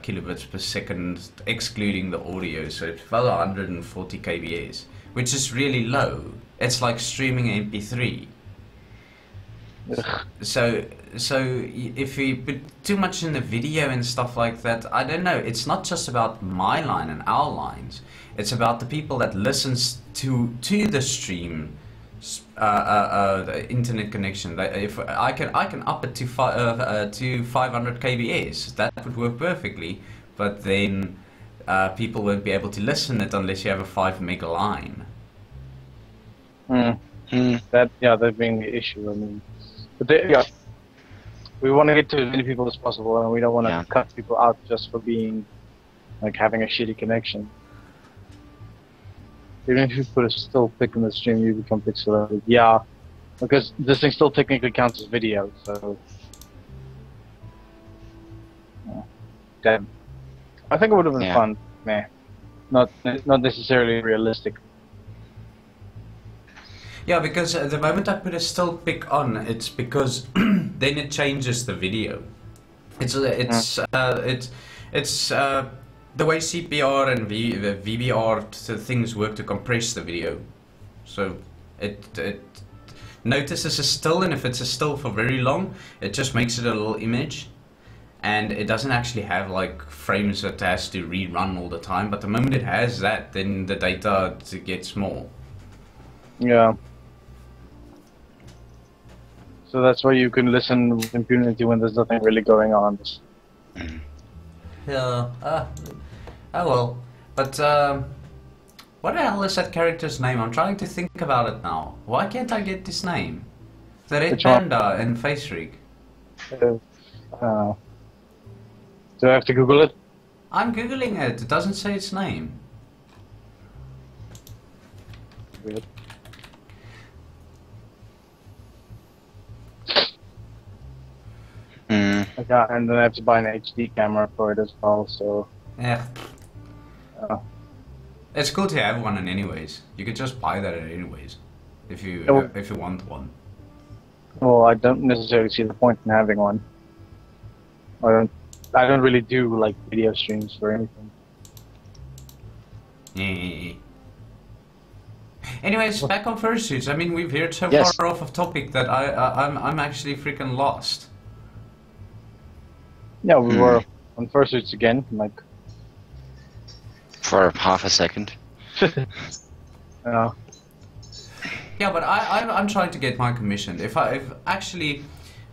kilobits per second, excluding the audio, so it's about 140 kbs, which is really low. It's like streaming MP3. So if we put too much in the video and stuff like that, I don't know. It's not just about my line and our lines. It's about the people that listens to the stream. The internet connection. If I can up it to 500 kbs, that would work perfectly. But then people won't be able to listen it unless you have a 5 meg line. That being the issue. I mean, but we want to get to as many people as possible, and we don't want to cut people out just for being like having a shitty connection. Even if you put a still pic in the stream, you become pixelated. Yeah, because this thing still technically counts as video, so... Damn. I think it would have been fun. Meh. Not necessarily realistic. Yeah, because the moment I put a still pic on, it's because then it changes the video. It's the way CPR and VBR things work to compress the video. So it notices a still, and if it's a still for very long, it just makes it a little image, and it doesn't actually have like frames that it has to rerun all the time. But the moment it has that, then the data gets more. Yeah. So that's why you can listen with impunity when there's nothing really going on. Yeah. Oh well. But what the hell is that character's name? I'm trying to think about it now. Why can't I get this name? The red panda in FaceRig. Do I have to Google it? I'm googling it. It doesn't say its name. Weird. Yeah, and then I have to buy an HD camera for it as well, so... Yeah. It's cool to have one anyways. You could just buy that anyways, if you want one. Well, I don't necessarily see the point in having one. I don't really do like video streams for anything. Yeah. Anyways, back on fursuits. I mean, we've veered so far off of topic that I'm actually freaking lost. Yeah, we were on fursuits again, like for half a second. Yeah, but I'm trying to get mine commissioned.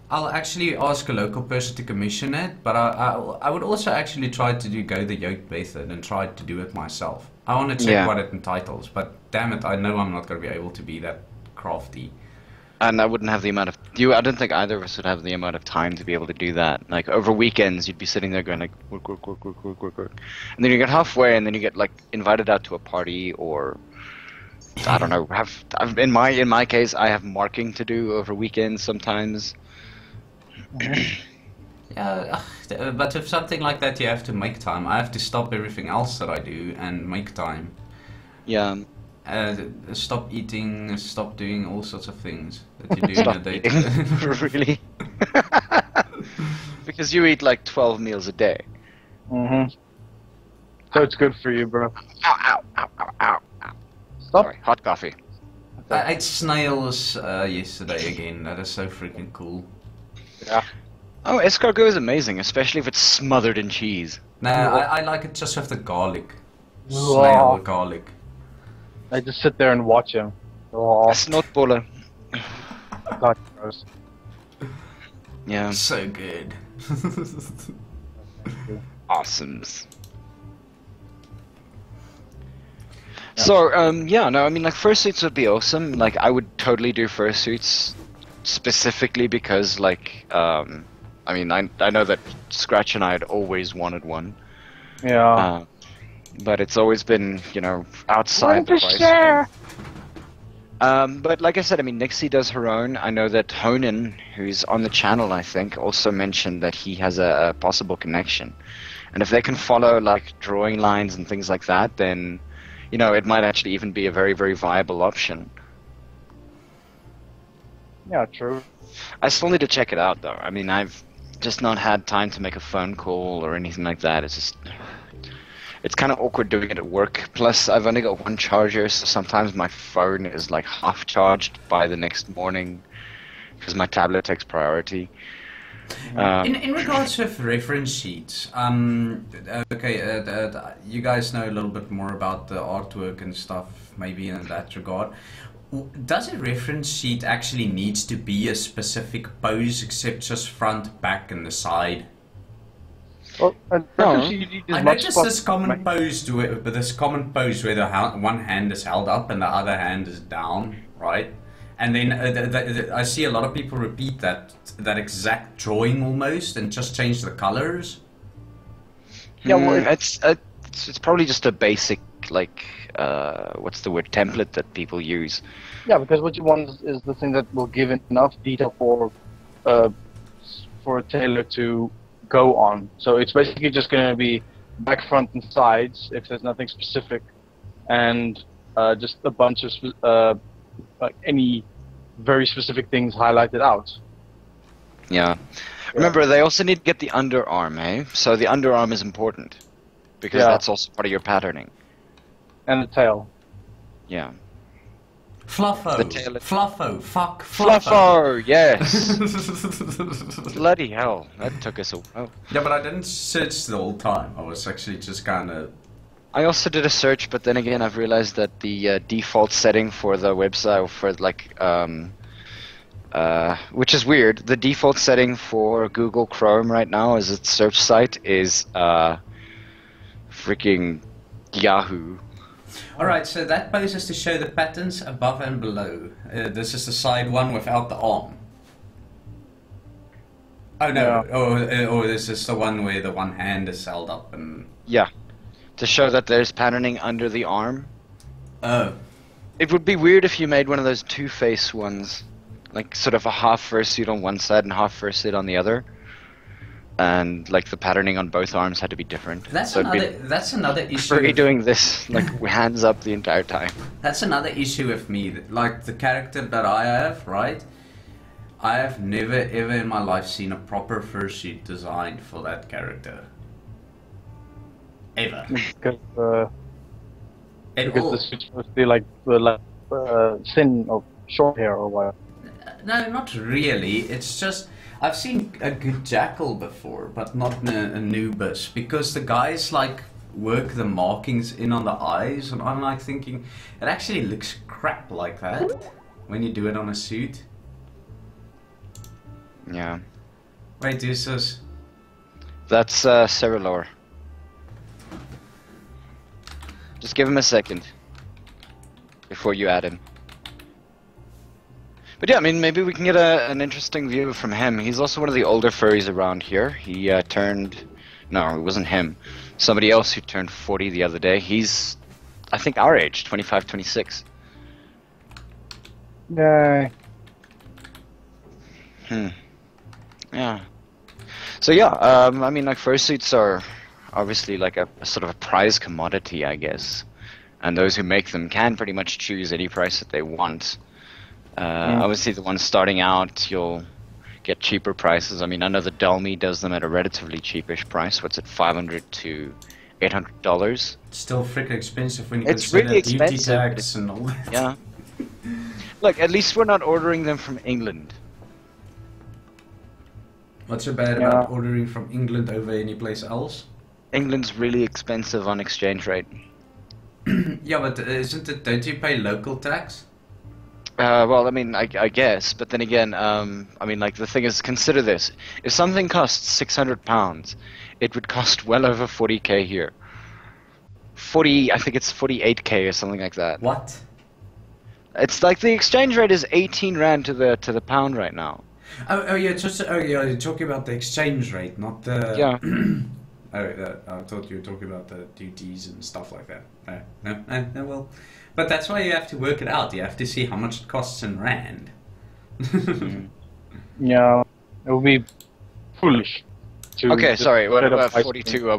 I'll actually ask a local person to commission it, but I would also actually try to go the yoke method and try to do it myself. I want to check what it entitles, but damn it, I know I'm not going to be able to be that crafty. And I wouldn't have the amount of... I don't think either of us would have the amount of time to be able to do that. Like, over weekends, you'd be sitting there going like, work. And then you get halfway, and then you get, like, invited out to a party, or... I don't know, in my case, I have marking to do over weekends sometimes. Yeah, but with something like that, you have to make time. I have to stop everything else that I do and make time. Yeah. Stop eating, stop doing all sorts of things that you do in a day. Really? Because you eat like 12 meals a day. So it's good for you, bro. Ow. Stop. Sorry, hot coffee. I ate snails yesterday again. That is so freaking cool. Yeah. Oh, escargot is amazing, especially if it's smothered in cheese. No, I like it just with the garlic. Snail garlic. I just sit there and watch him. Oh, Snotballer. God, gross. Yeah. So good. Awesomes. So, yeah, no, I mean, like, fursuits would be awesome. Like, I would totally do fursuits specifically because, like, I mean, I know that Scratch and I had always wanted one. Yeah. But it's always been, you know, outside the price range. But like I said, I mean, Nixie does her own. I know that Honan, who's on the channel, I think, also mentioned that he has a possible connection. And if they can follow, like, drawing lines and things like that, then, you know, it might actually even be a very, very viable option. Yeah, true. I still need to check it out, though. I mean, I've just not had time to make a phone call or anything like that. It's just... It's kind of awkward doing it at work. Plus, I've only got one charger, so sometimes my phone is like half charged by the next morning because my tablet takes priority. In regards of reference sheets, you guys know a little bit more about the artwork and stuff, maybe in that regard. Does a reference sheet actually needs to be a specific pose, except just front, back, and the side? Well, I noticed this common pose where the one hand is held up and the other hand is down, right? And then I see a lot of people repeat that exact drawing almost and just change the colors. Yeah, well, it's probably just a basic, like, what's the word, template that people use. Yeah, because what you want is the thing that will give enough detail for a tailor to go on. So it's basically just going to be back, front, and sides if there's nothing specific, and just a bunch of like any very specific things highlighted out. Yeah. Remember, they also need to get the underarm, eh? So the underarm is important because that's also part of your patterning. And the tail. Yeah. Fluffo, fuck Fluffo, yes. Bloody hell, that took us a while. Yeah, but I didn't search the whole time. I was actually just kind of... I also did a search, but then again, I've realized that the default setting for the website, for like, which is weird, the default setting for Google Chrome right now as its search site is freaking Yahoo. Alright, so that pose is to show the patterns above and below. This is the side one without the arm. Oh no, oh, this is the one where the one hand is held up and... Yeah, to show that there's patterning under the arm. Oh. It would be weird if you made one of those two-face ones. Like, sort of a half fursuit on one side and half fursuit on the other. And, like, the patterning on both arms had to be different. That's so another issue. For doing this, like, hands up the entire time. That's another issue with me. Like, the character that I have, right? I have never ever in my life seen a proper fursuit designed for that character. Ever. Because the suit's supposed to be like thin or short hair or what? No, not really. It's just... I've seen a good jackal before, but not a Anubis, because the guys like work the markings in on the eyes, and I'm like thinking, it actually looks crap like that when you do it on a suit. Yeah. Wait, this is... That's Ceralor. Just give him a second before you add him. But yeah, I mean, maybe we can get an interesting view from him. He's also one of the older furries around here. He turned... No, it wasn't him. Somebody else who turned 40 the other day. He's, I think, our age, 25, 26. Yay. Yeah. So yeah, I mean, like, fursuits are obviously like a sort of a prize commodity, I guess. And those who make them can pretty much choose any price that they want. Obviously, the ones starting out, you'll get cheaper prices. I mean, I know the Delmy does them at a relatively cheapish price. What's it, $500 to $800? Still freaking expensive when you It's consider really duty expensive. tax and all that. Yeah. Look, at least we're not ordering them from England. What's so bad about ordering from England over any place else? England's really expensive on exchange rate. Yeah, but isn't it? Don't you pay local tax? Well, I mean, I guess, but then again, I mean, like the thing is, consider this: if something costs £600, it would cost well over 40k here. 40, I think it's 48k or something like that. What? It's like the exchange rate is 18 rand to the pound right now. Oh yeah, you're talking about the exchange rate, not the. Yeah. I thought you were talking about the duties and stuff like that. No, well, but that's why you have to work it out. You have to see how much it costs in rand. Yeah, it would be foolish. To Okay, just sorry. What set up about ice 42? cream.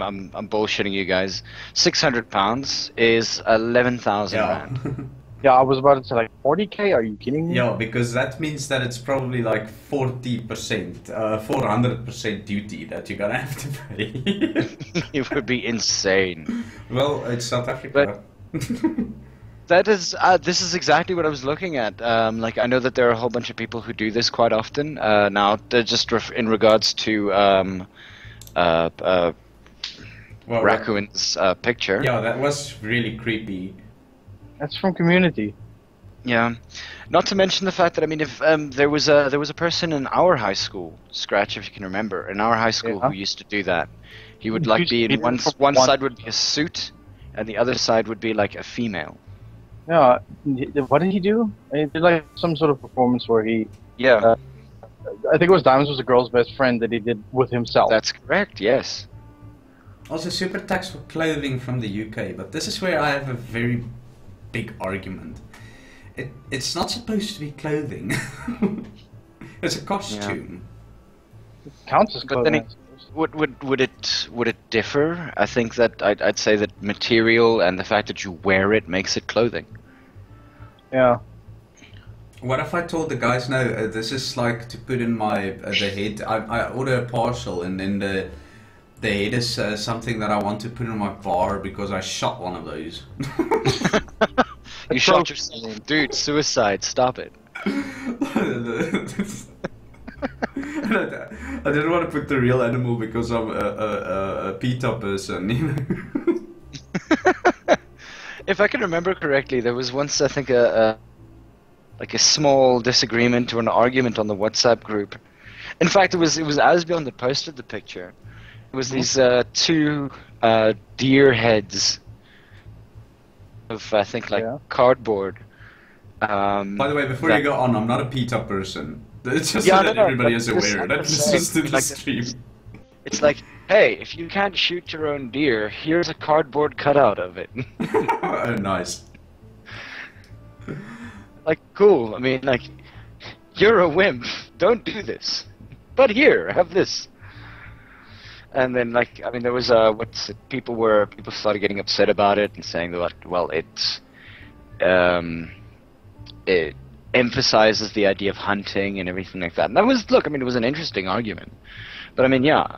I'm bullshitting you guys. £600 is 11,000 rand. Yeah, I was about to say like 40k. Are you kidding me? Yeah, because that means that it's probably like 40%, 400% duty that you're gonna have to pay. It would be insane. Well, it's South Africa. That is, this is exactly what I was looking at. Like, I know that there are a whole bunch of people who do this quite often. Now, they're just in regards to Well, Raccoon's picture. yeah, that was really creepy. That's from Community. Yeah. Not to mention the fact that, I mean, if there was a person in our high school, Scratch, if you can remember, in our high school who used to do that. He would like be in one side would be a suit, and the other side would be like a female. Yeah, what did he do? He did like some sort of performance where he. Yeah. I think it was Diamonds was a girl's best friend that he did with himself. That's correct. Yes. Also, super tax for clothing from the UK, but this is where I have a very big argument. It's not supposed to be clothing. It's a costume. It counts as But then clothing. would it differ? I think that I'd say that material and the fact that you wear it makes it clothing. Yeah. What if I told the guys, no, this is like to put in my the head. I order a parcel and then the head is something that I want to put in my bar because I shot one of those. You shot yourself, dude. Suicide. Stop it. I didn't want to put the real animal because I'm a PETA person, you know. If I can remember correctly, there was once, I think, like a small disagreement or an argument on the WhatsApp group. In fact, it was Asbjorn that posted the picture. It was these two deer heads of, I think, like cardboard. By the way, before you go on, I'm not a PETA person. It's just Yeah, so that no, everybody but is just aware that understand, listens to the like, stream. It's like, hey, if you can't shoot your own deer, here's a cardboard cutout of it. Oh, nice. Like, cool. I mean, like, you're a wimp. Don't do this. But here, have this. And then, like, I mean, there was people started getting upset about it and saying that, well, it emphasizes the idea of hunting and everything like that. And that was, look, I mean, it was an interesting argument. But I mean, yeah.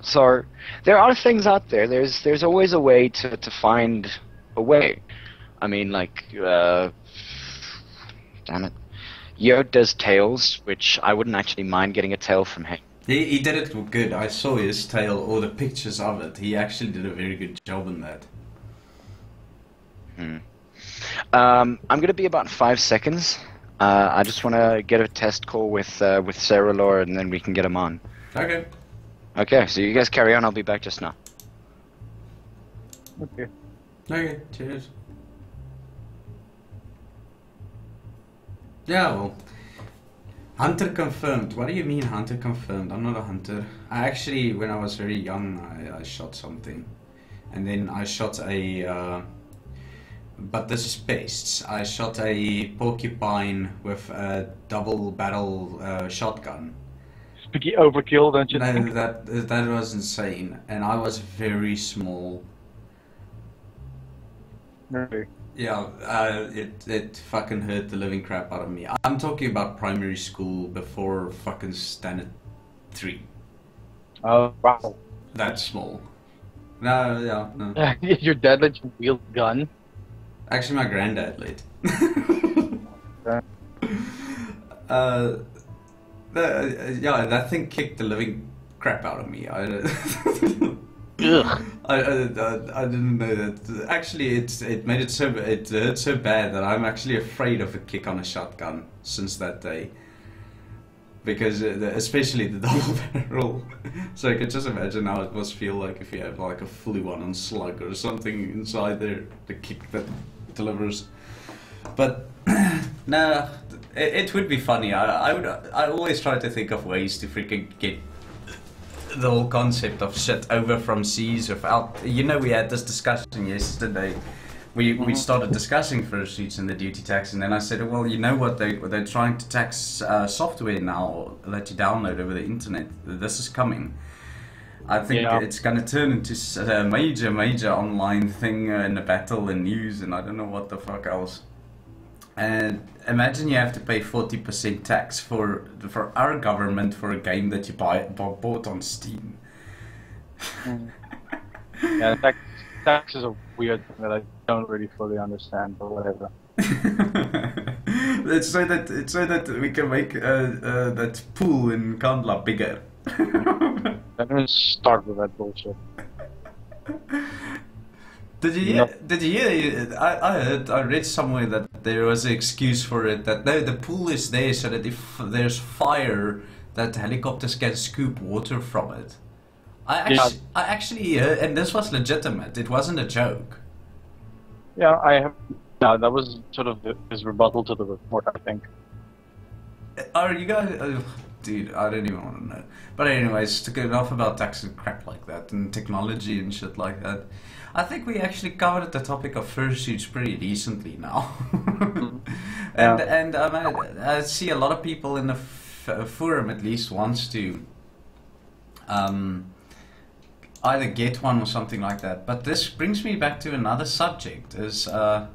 So there are things out there. There's always a way to find a way. I mean, like, damn it. Yod does tails, which I wouldn't actually mind getting a tail from him. He did it good. I saw his tail or the pictures of it. He actually did a very good job in that. I'm going to be about 5 seconds. I just want to get a test call with Ceralor, and then we can get him on. Okay. Okay, so you guys carry on. I'll be back just now. Okay. Okay, cheers. Yeah, well, hunter confirmed. What do you mean hunter confirmed? I'm not a hunter. I actually, when I was very young, I shot something. And then I shot a, but this is pests. I shot a porcupine with a double barrel shotgun. Spooky overkill, don't you No, think? that was insane. And I was very small. Really? Yeah, it fucking hurt the living crap out of me. I'm talking about primary school before fucking standard 3. Oh, wow. That small. No, yeah, no. Your dad let you wield a gun? Actually, my granddad let. Okay. Yeah, that thing kicked the living crap out of me. Ugh. I didn't know that. Actually, it made it hurt so bad that I'm actually afraid of a kick on a shotgun since that day. Because especially the double barrel. So I could just imagine how it must feel like if you have like a flu-on slug or something inside there, the kick that delivers. But no, it would be funny. I always try to think of ways to freaking get the whole concept of shit over from seas without. You know, we had this discussion yesterday. We started discussing fursuits and the duty tax, and then I said, well, you know what, they're trying to tax software now that you download over the internet. This is coming. I think it's going to turn into a major online thing in a battle and news, and I don't know what the fuck else. And imagine you have to pay 40% tax for our government for a game that you bought on Steam. Yeah, tax is a weird thing that I don't really fully understand, but whatever. It's so that we can make that pool in Kandla bigger. I'm gonna start with that bullshit. Did you hear? I read somewhere that there was an excuse for it. That no, the pool is there so that if there's fire, that helicopters can scoop water from it. I actually heard, and this was legitimate. It wasn't a joke. Yeah, I have. No, that was sort of his rebuttal to the report, I think. Are you guys? Dude, I don't even want to know. But anyways, to get off about tax and crap like that, and technology and shit like that, I think we actually covered the topic of fursuits pretty decently now. And I see a lot of people in the forum at least wants to either get one or something like that. But this brings me back to another subject. Is add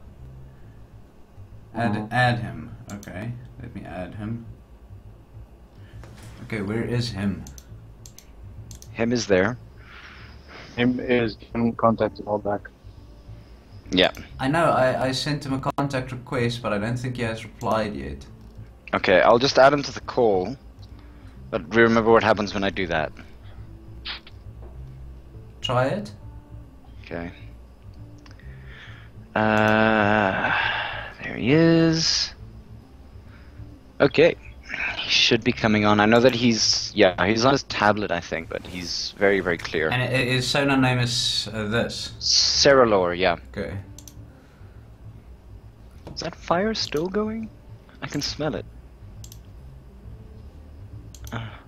him. Okay, let me add him. Okay, where is him? Him is there. Him is in contact all back. Yeah. I know, I sent him a contact request, but I don't think he has replied yet. Okay, I'll just add him to the call. But remember what happens when I do that. Try it. Okay. There he is. Okay. He should be coming on. I know that he's on his tablet, I think, but he's very, very clear. And his sonar name is this? Ceralor, yeah. Okay. Is that fire still going? I can smell it.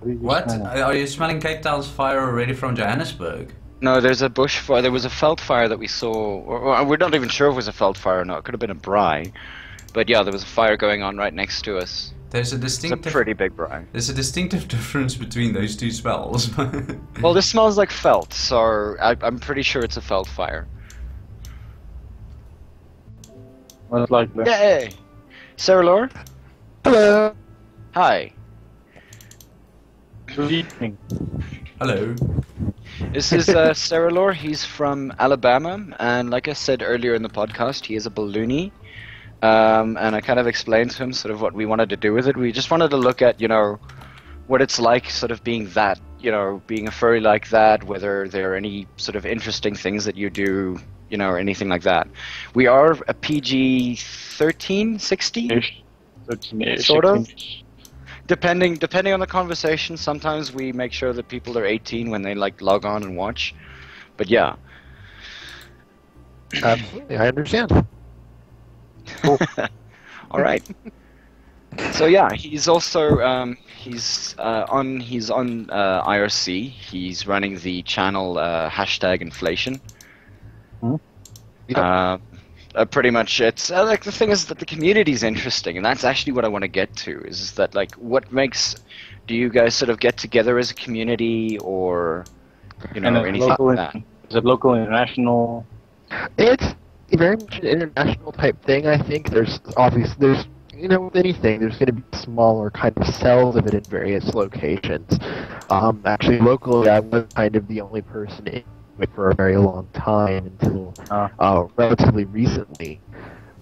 What? Are you smelling Cape Town's fire already from Johannesburg? No, there's a bush fire. There was a veld fire that we saw. Or we're not even sure if it was a veld fire or not. It could have been a braai. But yeah, there was a fire going on right next to us. There's a distinctive. It's a pretty big braai. There's a distinctive difference between those two smells. Well, this smells like felt, so I'm pretty sure it's a veld fire. Most likely. Yay! Ceralor? Hello. Hi. Good evening. Hello. This is Ceralor. He's from Alabama, and like I said earlier in the podcast, he is a balloonie. And I kind of explained to him sort of what we wanted to do with it. We just wanted to look at, you know, what it's like sort of being that, you know, being a furry like that, whether there are any sort of interesting things that you do, you know, or anything like that. We are a PG-13, 16? 13-ish. Sort of. Depending on the conversation, sometimes we make sure that people are 18 when they like log on and watch. But yeah. Absolutely, I understand. Cool. All right. So yeah, he's also he's on IRC. He's running the channel #inflation. Yeah. Pretty much, it's like the thing is that the community is interesting, and that's actually what I want to get to. Is that like what makes? Do you guys sort of get together as a community, or you know, or anything like that? Is it local, international? It's very much an international type thing. I think there's you know, with anything, there's going to be smaller kind of cells of it in various locations. Actually, locally, I was kind of the only person in it for a very long time until relatively recently.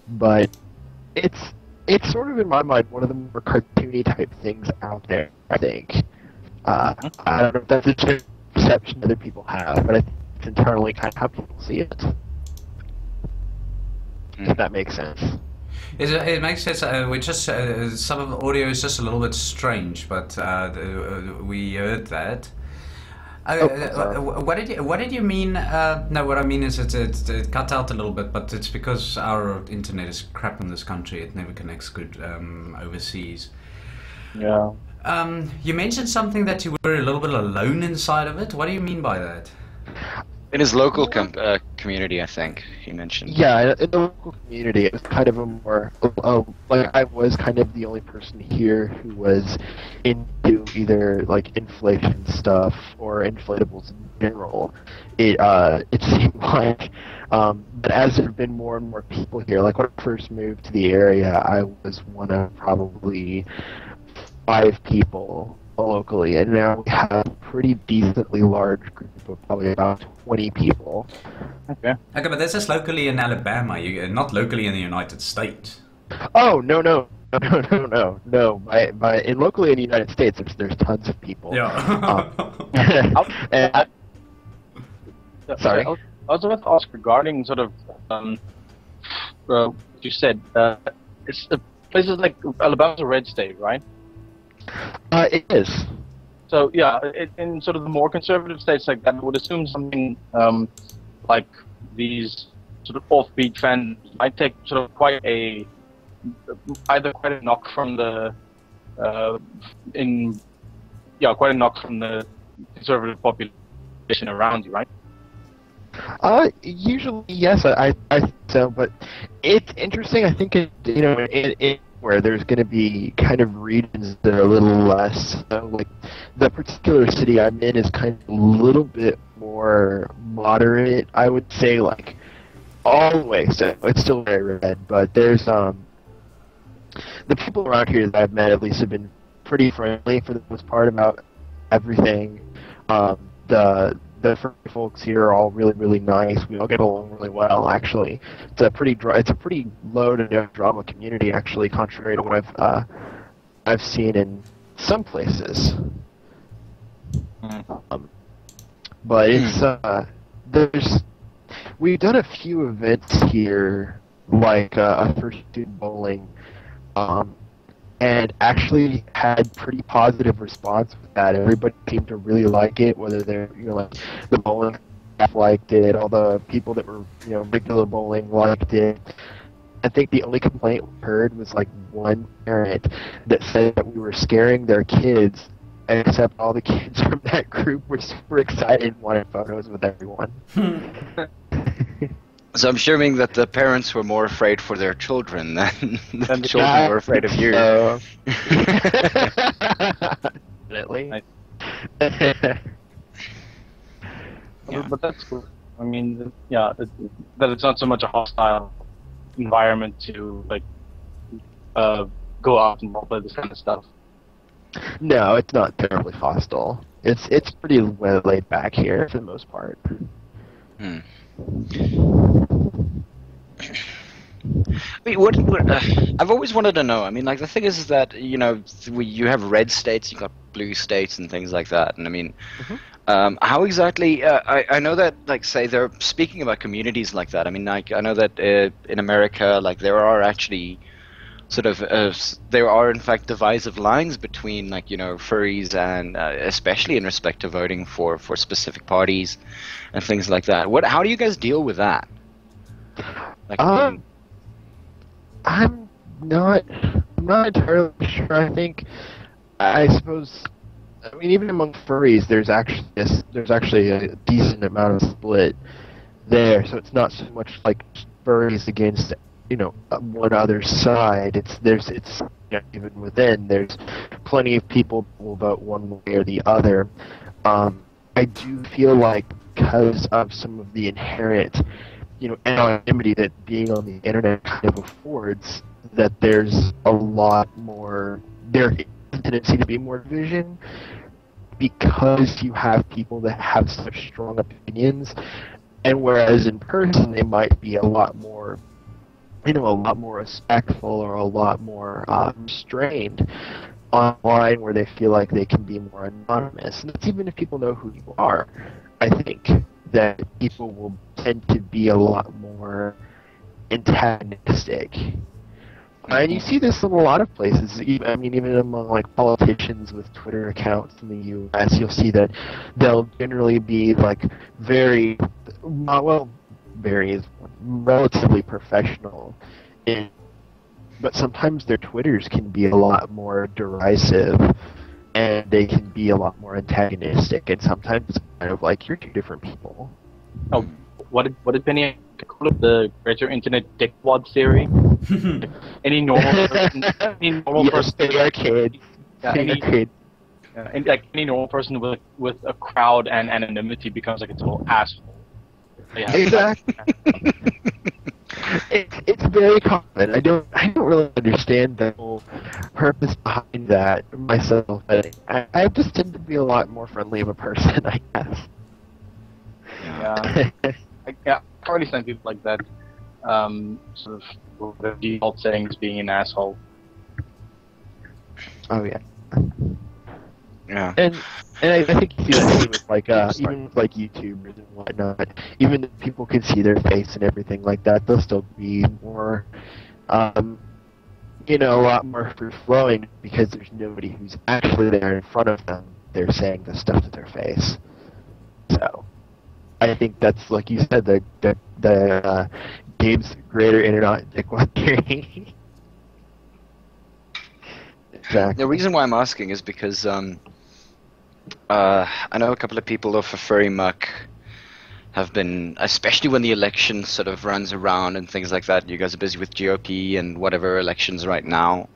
But it's sort of, in my mind, one of the more cartoony type things out there, I think. I don't know if that's a perception other people have, but I think internally kind of how people see it. If that makes sense. It makes sense. We just some of the audio is just a little bit strange, but we heard that. What did you mean? No, what I mean is it cut out a little bit, but it's because our internet is crap in this country. It never connects good overseas. Yeah. You mentioned something that you were a little bit alone inside of it. What do you mean by that? In his local community, I think he mentioned. Yeah, in the local community, it was kind of a more like I was kind of the only person here who was into either like inflation stuff or inflatables in general. It seemed like, but as there have been more and more people here, like when I first moved to the area, I was one of probably 5 people locally, and now we have a pretty decently large group of probably about 20 people. Okay. Okay, but this is locally in Alabama, not locally in the United States. Oh, no. By in locally in the United States, there's tons of people. Yeah. Sorry. I was about to ask regarding sort of what you said. It's places like Alabama's a red state, right? It is. So yeah, in sort of the more conservative states like that, I would assume something like these sort of offbeat fans might take sort of quite a knock from the quite a knock from the conservative population around you, right? Usually yes, I think so, but it's interesting. I think it where there's going to be kind of regions that are a little less, like the particular city I'm in is kind of a little bit more moderate, I would say, like all the way, so it's still very red, but there's the people around here that I've met at least have been pretty friendly for the most part about everything. The folks here are all really, really nice. We all get along really well, actually. It's a pretty low to no drama community, actually, contrary to what I've seen in some places. But it's we've done a few events here, like a first student bowling, and actually had pretty positive response with that. Everybody seemed to really like it, whether they're, like the bowling staff liked it, all the people that were, regular bowling liked it. I think the only complaint we heard was like one parent that said that we were scaring their kids, except all the kids from that group were super excited and wanted photos with everyone. So I'm assuming that the parents were more afraid for their children than the children were afraid of you. Definitely. Yeah. But that's cool. I mean, yeah, that it's not so much a hostile environment to like go out and play this kind of stuff. No, it's not terribly hostile. It's pretty well laid back here for the most part. I mean, what I've always wanted to know. I mean, like the thing is that you have red states, you got blue states, and things like that. And I mean, how exactly? I know that, like, say they're speaking about communities like that. I mean, like I know that in America, like there are actually sort of there are in fact divisive lines between like furries and especially in respect to voting for specific parties and things like that. How do you guys deal with that? Like, I'm not entirely sure. I suppose even among furries there's actually a decent amount of split there, so it's not so much like furries against one other side. It's even within there's plenty of people who will vote one way or the other. I do feel like because of some of the inherent anonymity that being on the internet kind of affords, that there's a lot more, there is a tendency to be more division because you have people that have such strong opinions, and whereas in person they might be a lot more respectful or a lot more restrained. Online, where they feel like they can be more anonymous, and that's even if people know who you are, I think. that people will tend to be a lot more antagonistic. And you see this in a lot of places. Even among like politicians with Twitter accounts in the U.S., you'll see that they'll generally be like very is relatively professional, but sometimes their Twitters can be a lot more derisive, and they can be a lot more antagonistic. And sometimes it's kind of like you're two different people. Oh, what did Penny call it? The greater internet dickwad theory. Any normal person, They are kids. And like any normal person with a crowd and anonymity becomes like a total asshole. Yeah. Exactly. It's very common. I don't really understand the whole purpose behind that myself. But I just tend to be a lot more friendly of a person, I guess. Yeah. I've already seen people like that. Sort of the default settings being an asshole. Oh yeah. Yeah. And I think you see that too with like even with like YouTubers and whatnot. Even if people can see their face and everything like that, they'll still be more, a lot more free flowing because there's nobody who's actually there in front of them. They're saying the stuff to their face. So, I think that's like you said, the Gabe's greater internet dickwad theory. Exactly. The reason why I'm asking is because I know a couple of people off of Furry Muck have been, especially when the election sort of runs around and things like that. You guys are busy with GOP and whatever elections right now.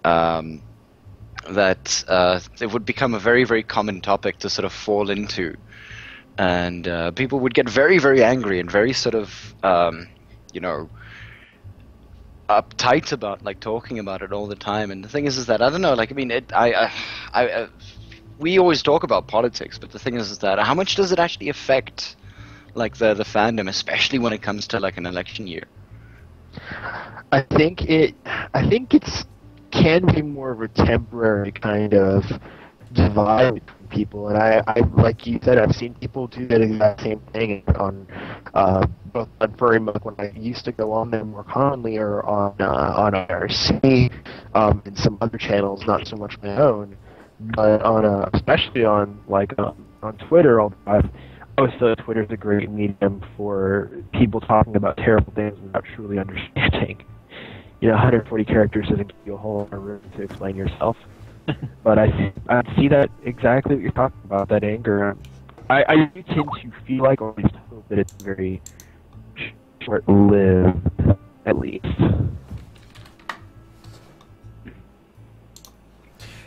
That it would become a very, very common topic to sort of fall into. And people would get very, very angry and very sort of, uptight about like talking about it all the time. And the thing is that I don't know. Like, I mean, we always talk about politics, but the thing is that how much does it actually affect like the fandom, especially when it comes to like an election year? I think it's can be more of a temporary kind of divide between people, and I like you said, I've seen people do that exact same thing on both on Furry Muck when I used to go on them more commonly, or on IRC, and some other channels, not so much my own, but on especially on like on Twitter. Although Twitter's a great medium for people talking about terrible things without truly understanding. 140 characters doesn't give you a whole lot of room to explain yourself. But I see that exactly what you're talking about, that anger. I do tend to feel like, or at least hope, that it's very short-lived, at least.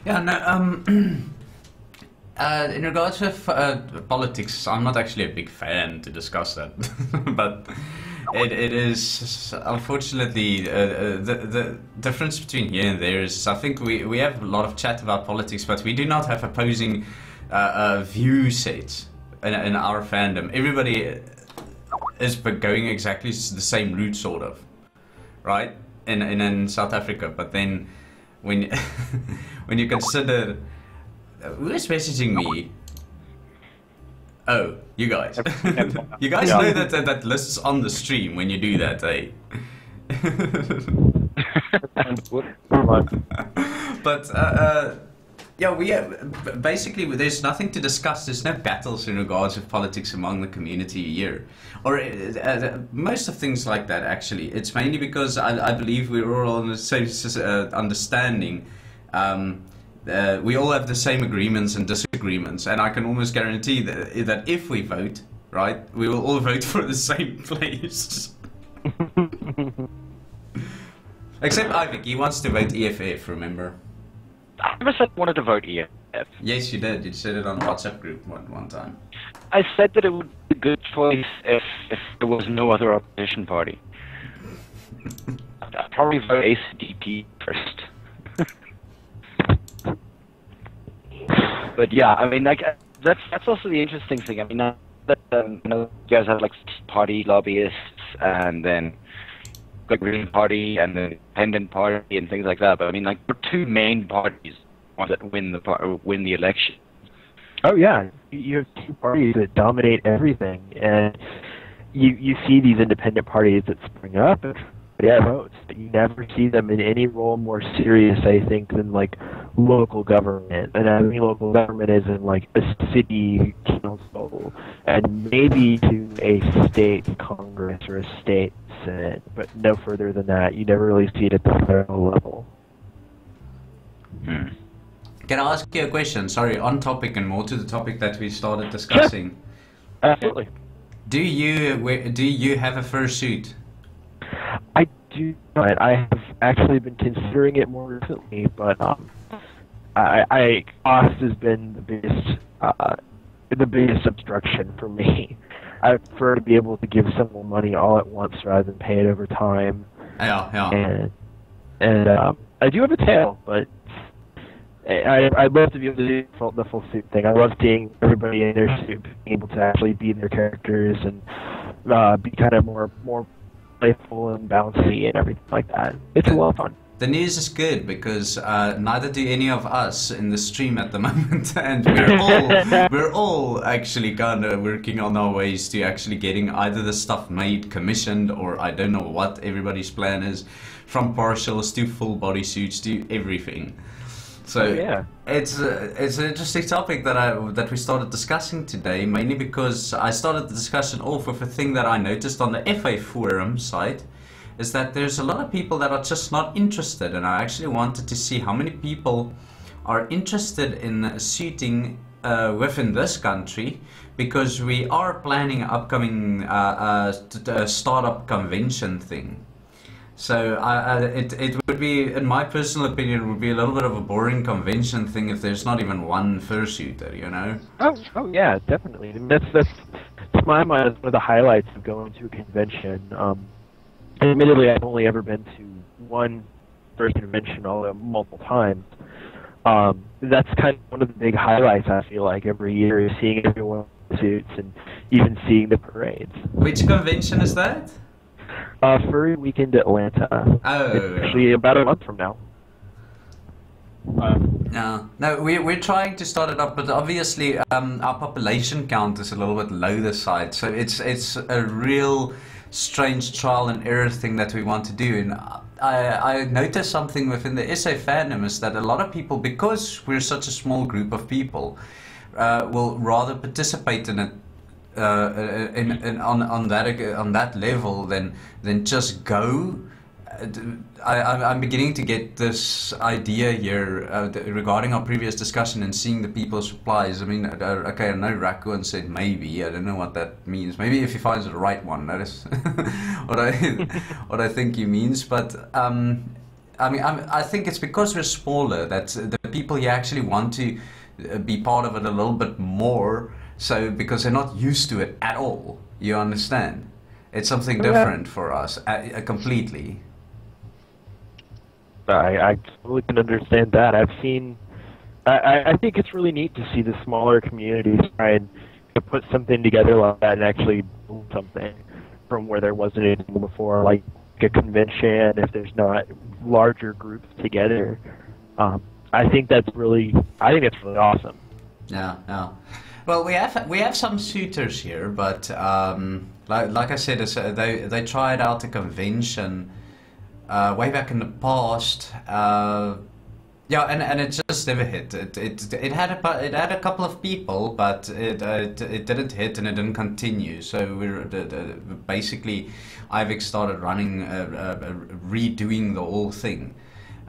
Yeah, no, in regards to politics, I'm not actually a big fan to discuss that, but it is unfortunately the difference between here and there is I think we have a lot of chat about politics, but we do not have opposing view sets in our fandom. Everybody is going exactly the same route, sort of, right? In South Africa, but then when when you consider who is messaging me. Oh, you guys. You guys know that lists on the stream when you do that, eh? But yeah, we have, basically there's nothing to discuss. There's no battles in regards of politics among the community here, or most of things like that. Actually, it's mainly because I believe we're all on the same understanding. We all have the same agreements and disagreements, and I can almost guarantee that if we vote, right, we will all vote for the same place. Except Ivic, he wants to vote EFF, remember? I never said I wanted to vote EFF. Yes, you did. You said it on WhatsApp group one time. I said that it would be a good choice if there was no other opposition party. I'd probably vote ACDP first. But yeah, I mean, like that's also the interesting thing. I mean, now that you guys have like party lobbyists, and then like Green Party and the Independent Party and things like that. But I mean, like, there are two main parties that win the election. Oh yeah, you have two parties that dominate everything, and you see these independent parties that spring up and get votes, but you never see them in any role more serious, I think, than like local government. And I mean local government is in like a city council and maybe to a state congress or a state senate, but no further than that. You never really see it at the federal level. Can I ask you a question? Sorry, on topic and more to the topic that we started discussing. Sure. Absolutely. Do you have a fursuit? I do not. I have actually been considering it more recently, but cost has been the biggest obstruction for me. I prefer to be able to give someone money all at once rather than pay it over time. Yeah. And I do have a tail, but I'd love to be able to do the full suit thing. I love seeing everybody in their suit, being able to actually be their characters and be kind of more playful and bouncy and everything like that. It's a lot of fun. The news is good because neither do any of us in the stream at the moment, and we're all actually kind of working on our ways to actually getting either the stuff made, commissioned, or I don't know what everybody's plan is, from partials to full bodysuits to everything. So yeah, it's an interesting topic that we started discussing today, mainly because I started the discussion off with a thing that I noticed on the FA forum site, is that there's a lot of people that are just not interested, and I actually wanted to see how many people are interested in suiting within this country, because we are planning an upcoming startup convention thing. So it would be, in my personal opinion, it would be a little bit of a boring convention thing if there's not even one fursuiter, you know? Oh yeah, definitely. I mean, that's to my mind, one of the highlights of going to a convention. And admittedly, I've only ever been to one first convention, although multiple times. That's kind of one of the big highlights, I feel like, every year, is seeing everyone in suits and even seeing the parades. Which convention is that? Furry Weekend Atlanta. Oh. It's actually about a month from now. No, we're trying to start it up, but obviously our population count is a little bit low this side, so it's a real strange trial and error thing that we want to do. And I noticed something within the SA fandom is that a lot of people, because we're such a small group of people, will rather participate in it on that level than just go. I'm beginning to get this idea here regarding our previous discussion and seeing the people's replies. I mean, okay, I know Raccoon said maybe. I don't know what that means. Maybe if he finds the right one, that is what I think he means. But I mean, I think it's because we're smaller that the people here actually want to be part of it a little bit more. So because they're not used to it at all, you understand? It's something different for us, completely. I totally can understand that. I've seen. I think it's really neat to see the smaller communities try and put something together like that and actually build something from where there wasn't anything before, like a convention. If there's not larger groups together, I think that's really awesome. Yeah. Well, we have some suitors here, but like I said, they tried out a convention way back in the past. And it just never hit. It had a couple of people, but it didn't hit and it didn't continue. So basically, Ivic started running redoing the whole thing.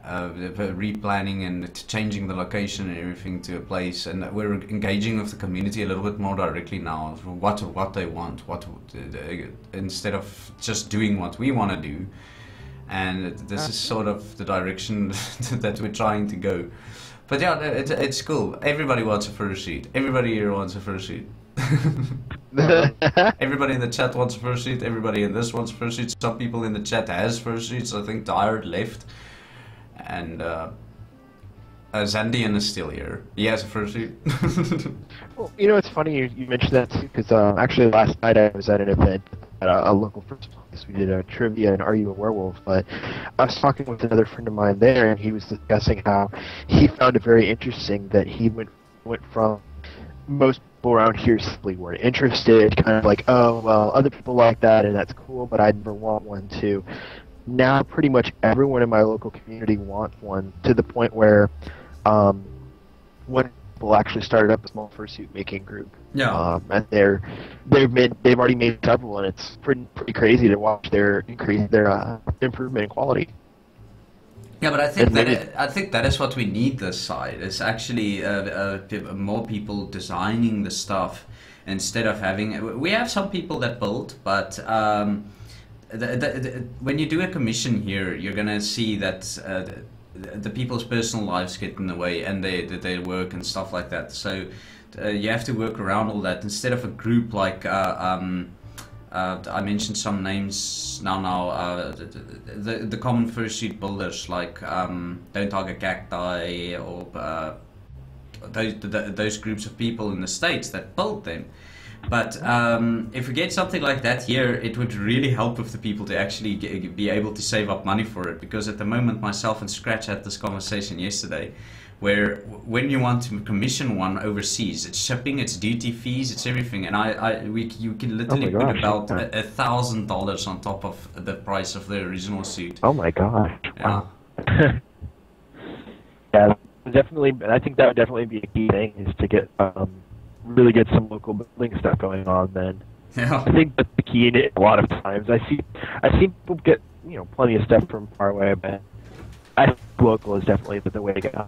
Replanning and changing the location and everything to a place, and we're engaging with the community a little bit more directly now. What they want, instead of just doing what we want to do, and this is sort of the direction that we're trying to go. But yeah, it's cool. Everybody wants a fursuit. Everybody here wants a fursuit. Everybody in the chat wants a fursuit. Everybody in this wants a fursuit. Some people in the chat has fursuits. I think Tired left. And Zandian is still here. He has a fursuit. Well, it's funny you mentioned that too, because actually last night I was at an event at a local first place. We did a trivia and Are You a Werewolf? But I was talking with another friend of mine there, and he was discussing how he found it very interesting that he went from most people around here simply weren't interested, kind of like, oh, well, other people like that, and that's cool, but I'd never want one too. Now pretty much everyone in my local community wants one, to the point where one people actually started up a small fursuit making group. Yeah. And they've already made several, and it's pretty crazy to watch their improvement in quality. Yeah, but I think that is what we need this side. It's actually more people designing the stuff instead of having. We have some people that build, but when you do a commission here, you're gonna see that the people's personal lives get in the way, and their work and stuff like that. So you have to work around all that instead of a group like. I mentioned some names now. The common fursuit builders like Don't Target Cacti or those groups of people in the States that build them. But if we get something like that here, it would really help with the people to actually be able to save up money for it. Because at the moment, myself and Scratch had this conversation yesterday, where when you want to commission one overseas, it's shipping, it's duty fees, it's everything, and you can literally put about $1,000 on top of the price of the original suit. Oh my gosh! Yeah. Wow. Yeah, definitely. I think that would definitely be a key thing, is to get really get some local building stuff going on. Then Yeah. I think that's the key in it. A lot of times, I see people get plenty of stuff from far away, but I think local is definitely the way to go.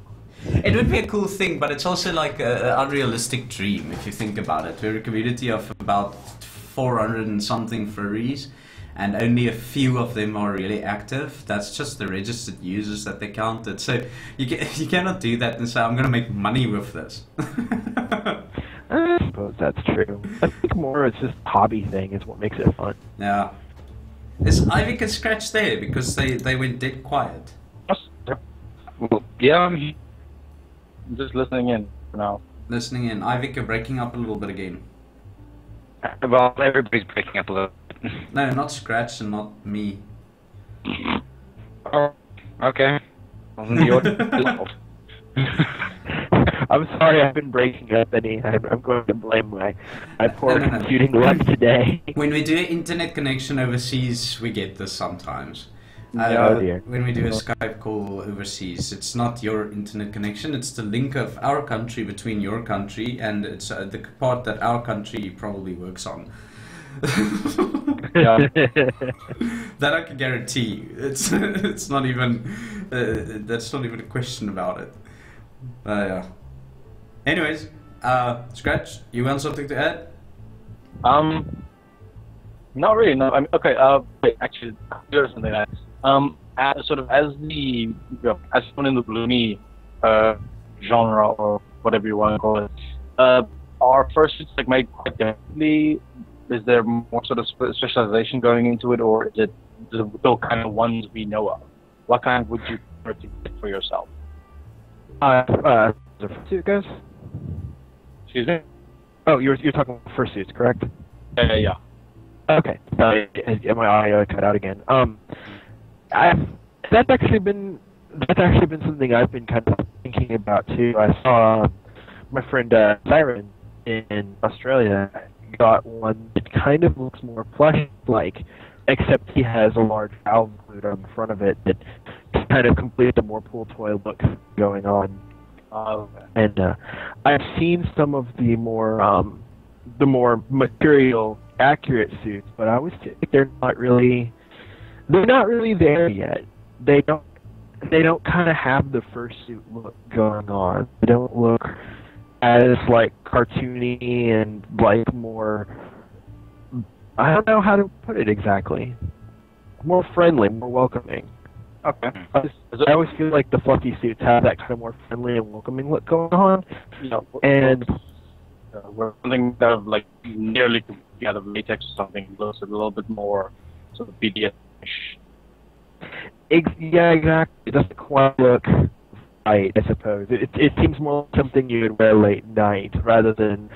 It would be a cool thing, but it's also like an unrealistic dream if you think about it. We're a community of about 400 and something furries, and only a few of them are really active. That's just the registered users that they counted. So you cannot do that and say, I'm going to make money with this. I suppose that's true. I think more it's just a hobby thing is what makes it fun. Yeah. Is Ivic and Scratch there? Because they went dead quiet. Well, yeah, I'm just listening in for now. Listening in. Ivic, you're breaking up a little bit again. Well, everybody's breaking up a little bit. No, not Scratch and not me. Oh, okay. Wasn't your fault. I'm sorry I've been breaking up, Benny. I'm going to blame my poor computing luck today. When we do an internet connection overseas, we get this sometimes. Oh dear. When we do a Skype call overseas, it's not your internet connection, it's the link of our country between your country, and it's the part that our country probably works on. Yeah. That I can guarantee you. It's not even that's not even a question about it. Yeah. Anyways, Scratch, you want something to add? Not really. No. I mean, okay. Wait. Actually, there's something that. As someone in the Bloony genre or whatever you want to call it, are fursuits like made quite differently? Is there more sort of specialization going into it, or is it the kind of ones we know of? What kind would you prefer to get for yourself? The fursuit guys? Excuse me? Oh, you're talking about fursuits, correct? Yeah. Okay. My audio cut out again. That's actually been something I've been kind of thinking about too. I saw my friend Siren in Australia got one that kind of looks more plush-like, except he has a large valve glued on the front of it that kind of completes a more pool toy look going on. And I've seen some of the more material accurate suits, but I always think they're not really there yet. They don't kind of have the fursuit look going on. They don't look as like cartoony and like more, I don't know how to put it exactly, more friendly, more welcoming. Okay. I always feel like the fluffy suits have that kind of more friendly and welcoming look going on. Yeah. And where something that of like nearly out of latex or something looks a little bit more sort of BDS-ish. Yeah, exactly. It doesn't quite look right, I suppose. It seems more like something you would wear late night rather than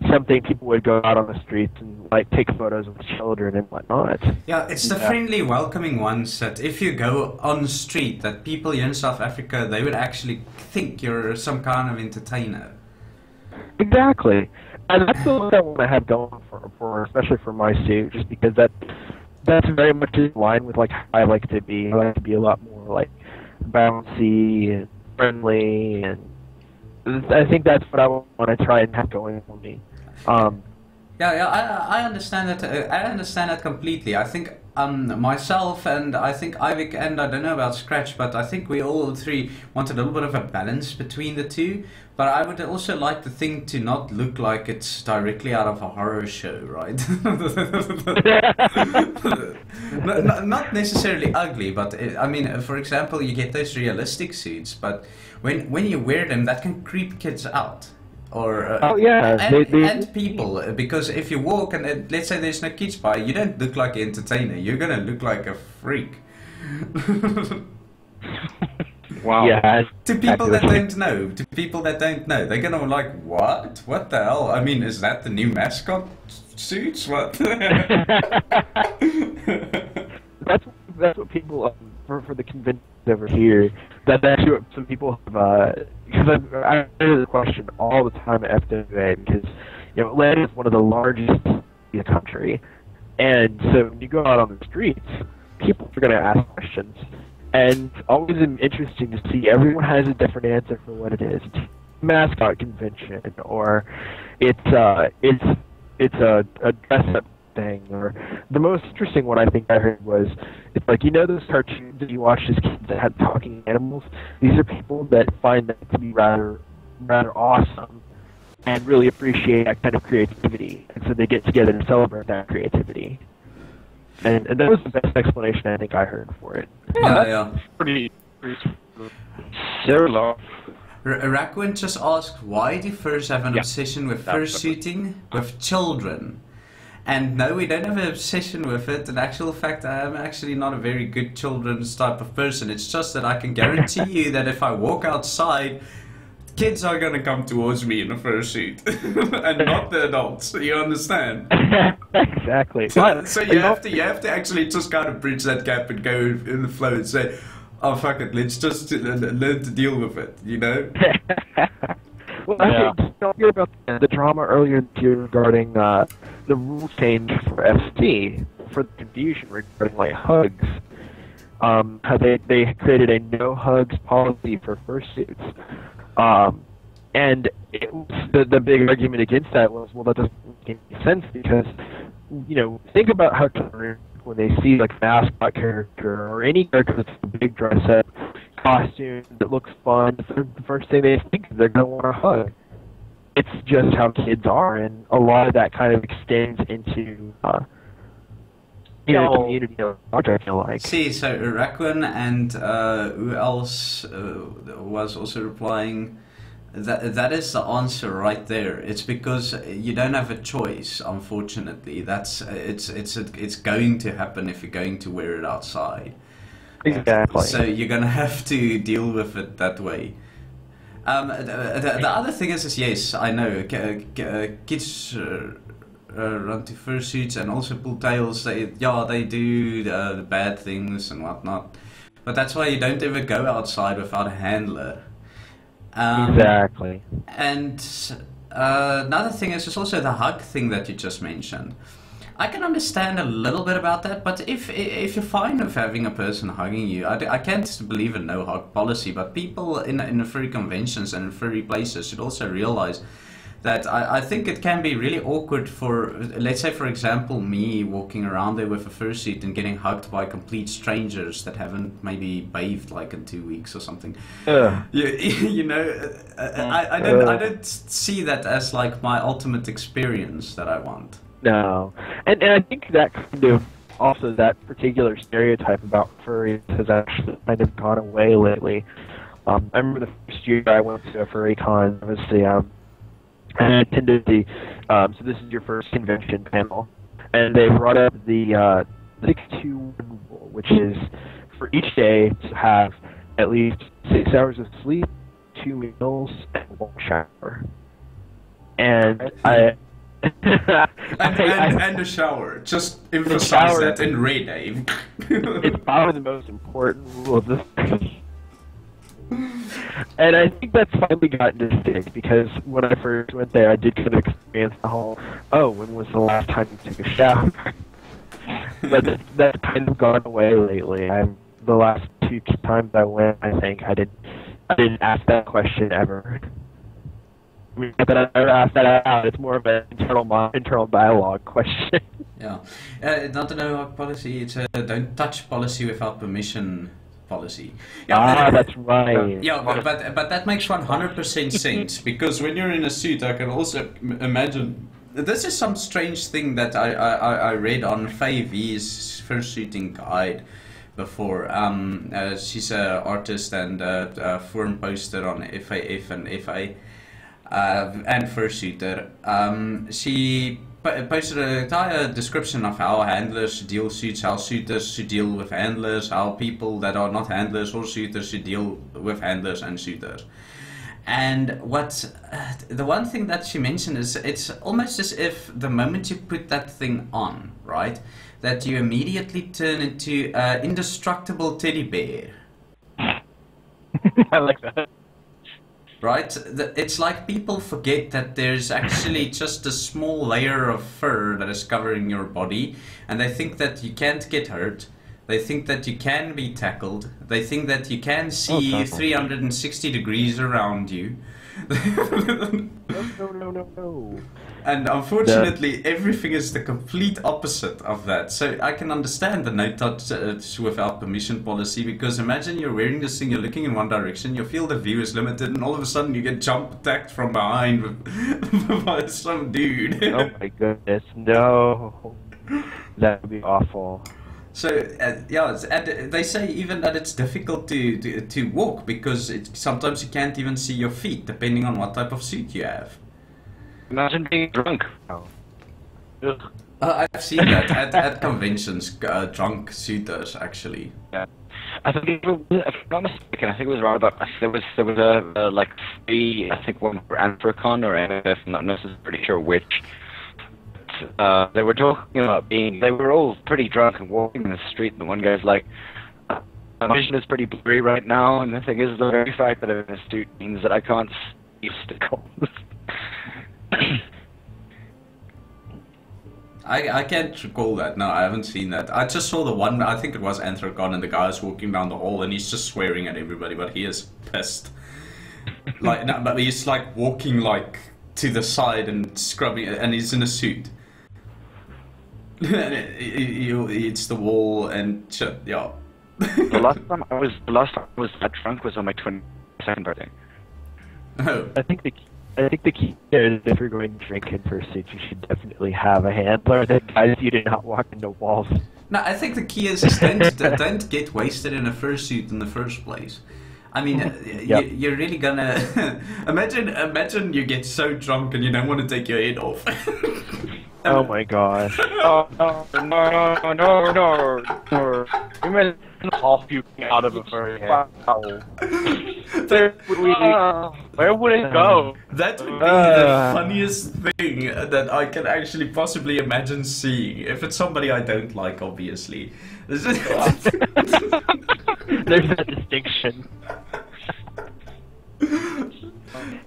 something people would go out on the streets and like take photos with children and whatnot. Yeah, it's the friendly, welcoming ones that if you go on the street, that people here in South Africa, they would actually think you're some kind of entertainer. Exactly. And that's the look I want to have going for especially for my suit, just because that's very much in line with like how I like to be. I like to be a lot more like bouncy and friendly, and I think that's what I want to try and have going for me. Yeah, I understand that. I understand that completely. I think myself and I think Ivic and I don't know about Scratch, but I think we all three want a little bit of a balance between the two. But I would also like the thing to not look like it's directly out of a horror show, right? Not necessarily ugly, but I mean, for example, you get those realistic suits, but when you wear them, that can creep kids out. Or and people, because if you walk and let's say there's no kids by, you don't look like an entertainer. You're gonna look like a freak. Wow. Yeah. To people that don't know, they're gonna like, what? What the hell? I mean, is that the new mascot suits? What? That's what people for the convention over here. That's actually what some people have. Because I hear the question all the time at FWA, because Atlanta is one of the largest in the country, and so when you go out on the streets, people are going to ask questions, and it's always interesting to see everyone has a different answer for what it is. It's a mascot convention, or it's a dress-up thing, or the most interesting one I think I heard was, it's like, those cartoons that you watch as kids that have talking animals? These are people that find that to be rather awesome and really appreciate that kind of creativity, and so they get together and celebrate that creativity. And that was the best explanation I think I heard for it. Yeah. Pretty. Ceralor. Raccoon just asked, why do furs have an obsession with fursuiting with children? And no, we don't have an obsession with it. In actual fact, I am actually not a very good children's type of person. It's just that I can guarantee you that if I walk outside, kids are going to come towards me in a fursuit. And not the adults. You understand? Exactly. So you have to actually just kind of bridge that gap and go in the flow and say, oh, fuck it, let's just learn to deal with it, Well, I don't hear about the drama earlier this year regarding the rule change for FC, for the confusion regarding like hugs. How they created a no hugs policy for fursuits. And the big argument against that was, well, that doesn't make any sense because, think about how children, when they see like a mascot character or any character that's a big dress-up costume that looks fun, the first thing they think is they're going to want a hug. It's just how kids are, and a lot of that kind of extends into the community project, I feel like. See, so Raccoon and who else was also replying? That is the answer right there. It's because you don't have a choice. Unfortunately, it's going to happen if you're going to wear it outside. Exactly. So you're gonna have to deal with it that way. The other thing is yes, I know kids run to fursuits and also pull tails. They do the bad things and whatnot. But that's why you don't ever go outside without a handler. Exactly. And another thing is also the hug thing that you just mentioned. I can understand a little bit about that, but if you're fine with having a person hugging you, I can't believe in no hug policy. But people in the furry conventions and in furry places should also realize that I think it can be really awkward for, let's say for example, me walking around there with a fursuit and getting hugged by complete strangers that haven't maybe bathed like in 2 weeks or something. I don't see that as like my ultimate experience that I want. No, and I think that kind of also that particular stereotype about furries has actually kind of gone away lately. I remember the first year I went to a furry con, obviously, and I attended the so this is your first convention panel, and they brought up the 6-2-1 rule, which is for each day to have at least 6 hours of sleep, 2 meals, and 1 shower. And and a shower. Just emphasize that in Ray Dave. It's probably the most important rule of this thing. And I think that's finally gotten to stick, because when I first went there, I did kind of experience the whole, oh, when was the last time you took a shower? But that's kind of gone away lately. The last 2 times I went, I think I didn't ask that question ever. I mean, not that I never asked that out. It's more of an internal dialogue question. Yeah. Not to know our policy, it's a don't touch policy without permission policy. Yeah, that's right. Yeah, but that makes 100% sense, because when you're in a suit, I can also imagine. This is some strange thing that I read on Faye V's fursuiting guide before. She's an artist and a forum poster on FAF and FA and fursuiter. She posted an entire description of how handlers deal suits, how suitors should deal with handlers, how people that are not handlers or suitors should deal with handlers and suitors. And the one thing that she mentioned is it's almost as if the moment you put that thing on, right, that you immediately turn into an indestructible teddy bear. I like that. Right? It's like people forget that there's actually just a small layer of fur that is covering your body, and they think that you can't get hurt. They think that you can be tackled. They think that you can see 360 degrees around you. No. And unfortunately, everything is the complete opposite of that. So I can understand the no touch without permission policy, because imagine you're wearing this thing, you're looking in one direction, your field of view is limited, and all of a sudden you get jump attacked from behind by some dude. Oh my goodness, no. That would be awful. So yeah, and they say even that it's difficult to walk, because sometimes you can't even see your feet depending on what type of suit you have. Imagine being drunk. I've seen that at conventions, drunk suitors actually. Yeah, I think if I'm not mistaken, I think it was around about there was a like three, I think one for Anthrocon or NFF, I'm not necessarily pretty sure which. They were talking about they were all pretty drunk and walking in the street, and the one guy's like, my vision is pretty blurry right now, and the thing is, the very fact that I'm in a suit means that I can't see obstacles. I can't recall that. No, I haven't seen that. I just saw the one, I think it was Anthrocon, and the guy is walking down the hall and he's just swearing at everybody, but he is pissed. Like, no, but he's like walking like to the side and scrubbing, and he's in a suit. And he hits the wall and shit, yeah. The last time I was that drunk was on my 22nd birthday. Oh. I think the key is, if you're going to drink in fursuit, you should definitely have a handler that guides you to not walk into walls. No, I think the key is don't get wasted in a fursuit in the first place. I mean, Yep. you're really gonna imagine you get so drunk and you don't want to take your head off. Oh my gosh. Oh, no. Imagine half puking out of a furry head. Wow. Where would it go? That would be the funniest thing that I can actually possibly imagine seeing. If it's somebody I don't like, obviously. There's that distinction.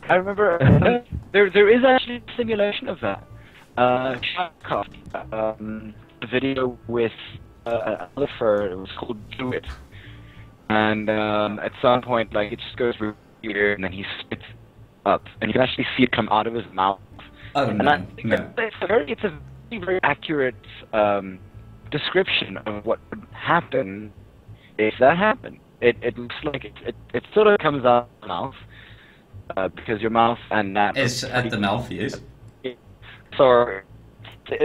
I remember there is actually a simulation of that. Sharkov, a video with South-Afrifur. It was called Do It, and at some point, like, it just goes really weird, and then he spits up, and you can actually see it come out of his mouth. Oh and no! I think it's a very accurate description of what would happen if that happened. It looks like it sort of comes out of the mouth, because your mouth and that It's at the mouth, yes. So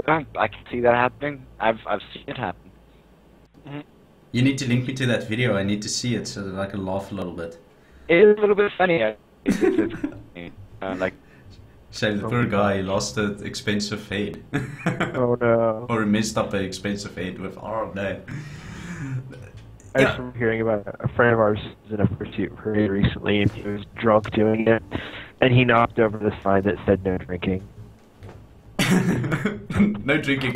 I can see that happening. I've seen it happen. You need to link me to that video. I need to see it so that I can laugh a little bit. It is a little bit funny. Like, So the poor guy lost an expensive head. Oh no. Or messed up an expensive head with, oh no. I was from hearing about a friend of ours who was in a fursuit parade recently, and he was drunk doing it, and he knocked over the sign that said no drinking. No drinking.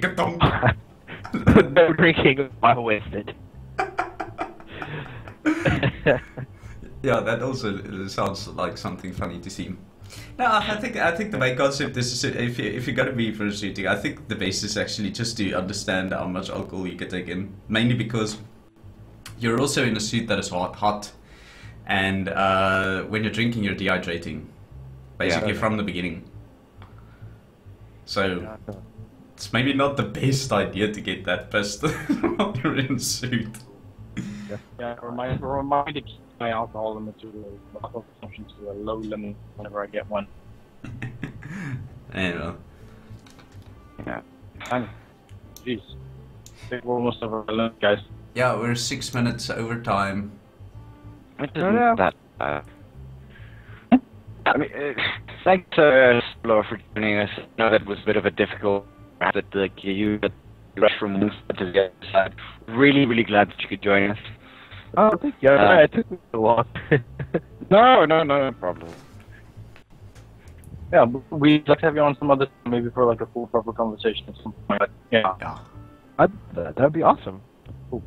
No drinking while wasted. Yeah, that also sounds like something funny to see. No, I think the main concept is if you're gonna be fursuiting, I think the best is actually just to understand how much alcohol you can take in. Mainly because you're also in a suit that is hot, and when you're drinking, you're dehydrating, basically from the beginning. So it's maybe not the best idea to get that pissed while you're in a suit. Yeah, remind me to keep my alcohol limit to alcohol consumption to a low limit whenever I get one. Anyway. Yeah. Jeez. I think we're almost over the limit, guys. Yeah, we're 6 minutes over time. It isn't that bad. I mean, thanks to Ceralor for joining us. I know that was a bit of a difficult that like you rushed from one side to the other side. Really, really glad that you could join us. Oh, thank you. It took me so long. No problem. Yeah, we'd like to have you on some other time, maybe for like a full proper conversation at some point. But, yeah. That'd be awesome. Cool.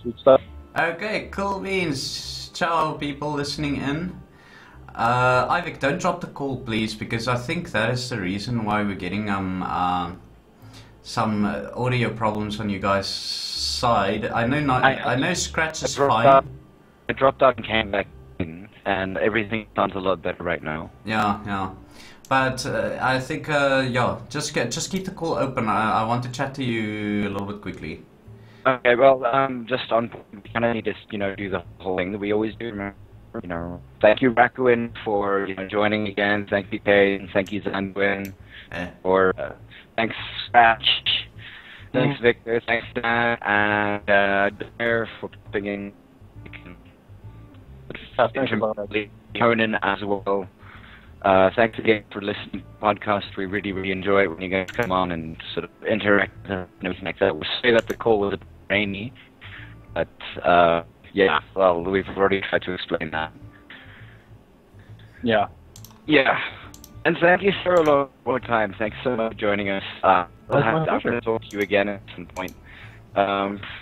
Sweet stuff. Okay, cool beans. Ciao, people listening in. Ivic, don't drop the call, please, because I think that is the reason why we're getting some audio problems on you guys' side. I know Scratch is fine. I dropped out and came back in, and everything sounds a lot better right now. Yeah. But I think just keep the call open. I want to chat to you a little bit quickly. Okay, well, just on, we kind of need to, do the whole thing that we always do. Remember, thank you, Rakuin, for joining again. Thank you, Kay, and thank you, Zanwin, or thanks, Scratch. Thanks, Victor. Thanks, Dan, and Dare for popping in. Conan as well. Thanks again for listening to the podcast. We really, really enjoy it when you guys come on and sort of interact and everything like that. We'll say that the call was a bit rainy, but yeah, well, we've already tried to explain that. Yeah. Yeah. And thank you, Ceralor, one more time. Thanks so much for joining us. I'm going to talk to you again at some point.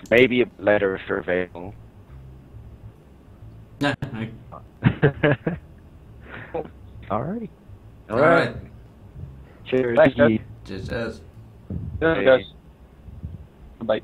Maybe a bit later if you're available. Yeah. Alrighty. All right. Cheers. Thanks, guys. Cheers. Cheers, guys. Bye.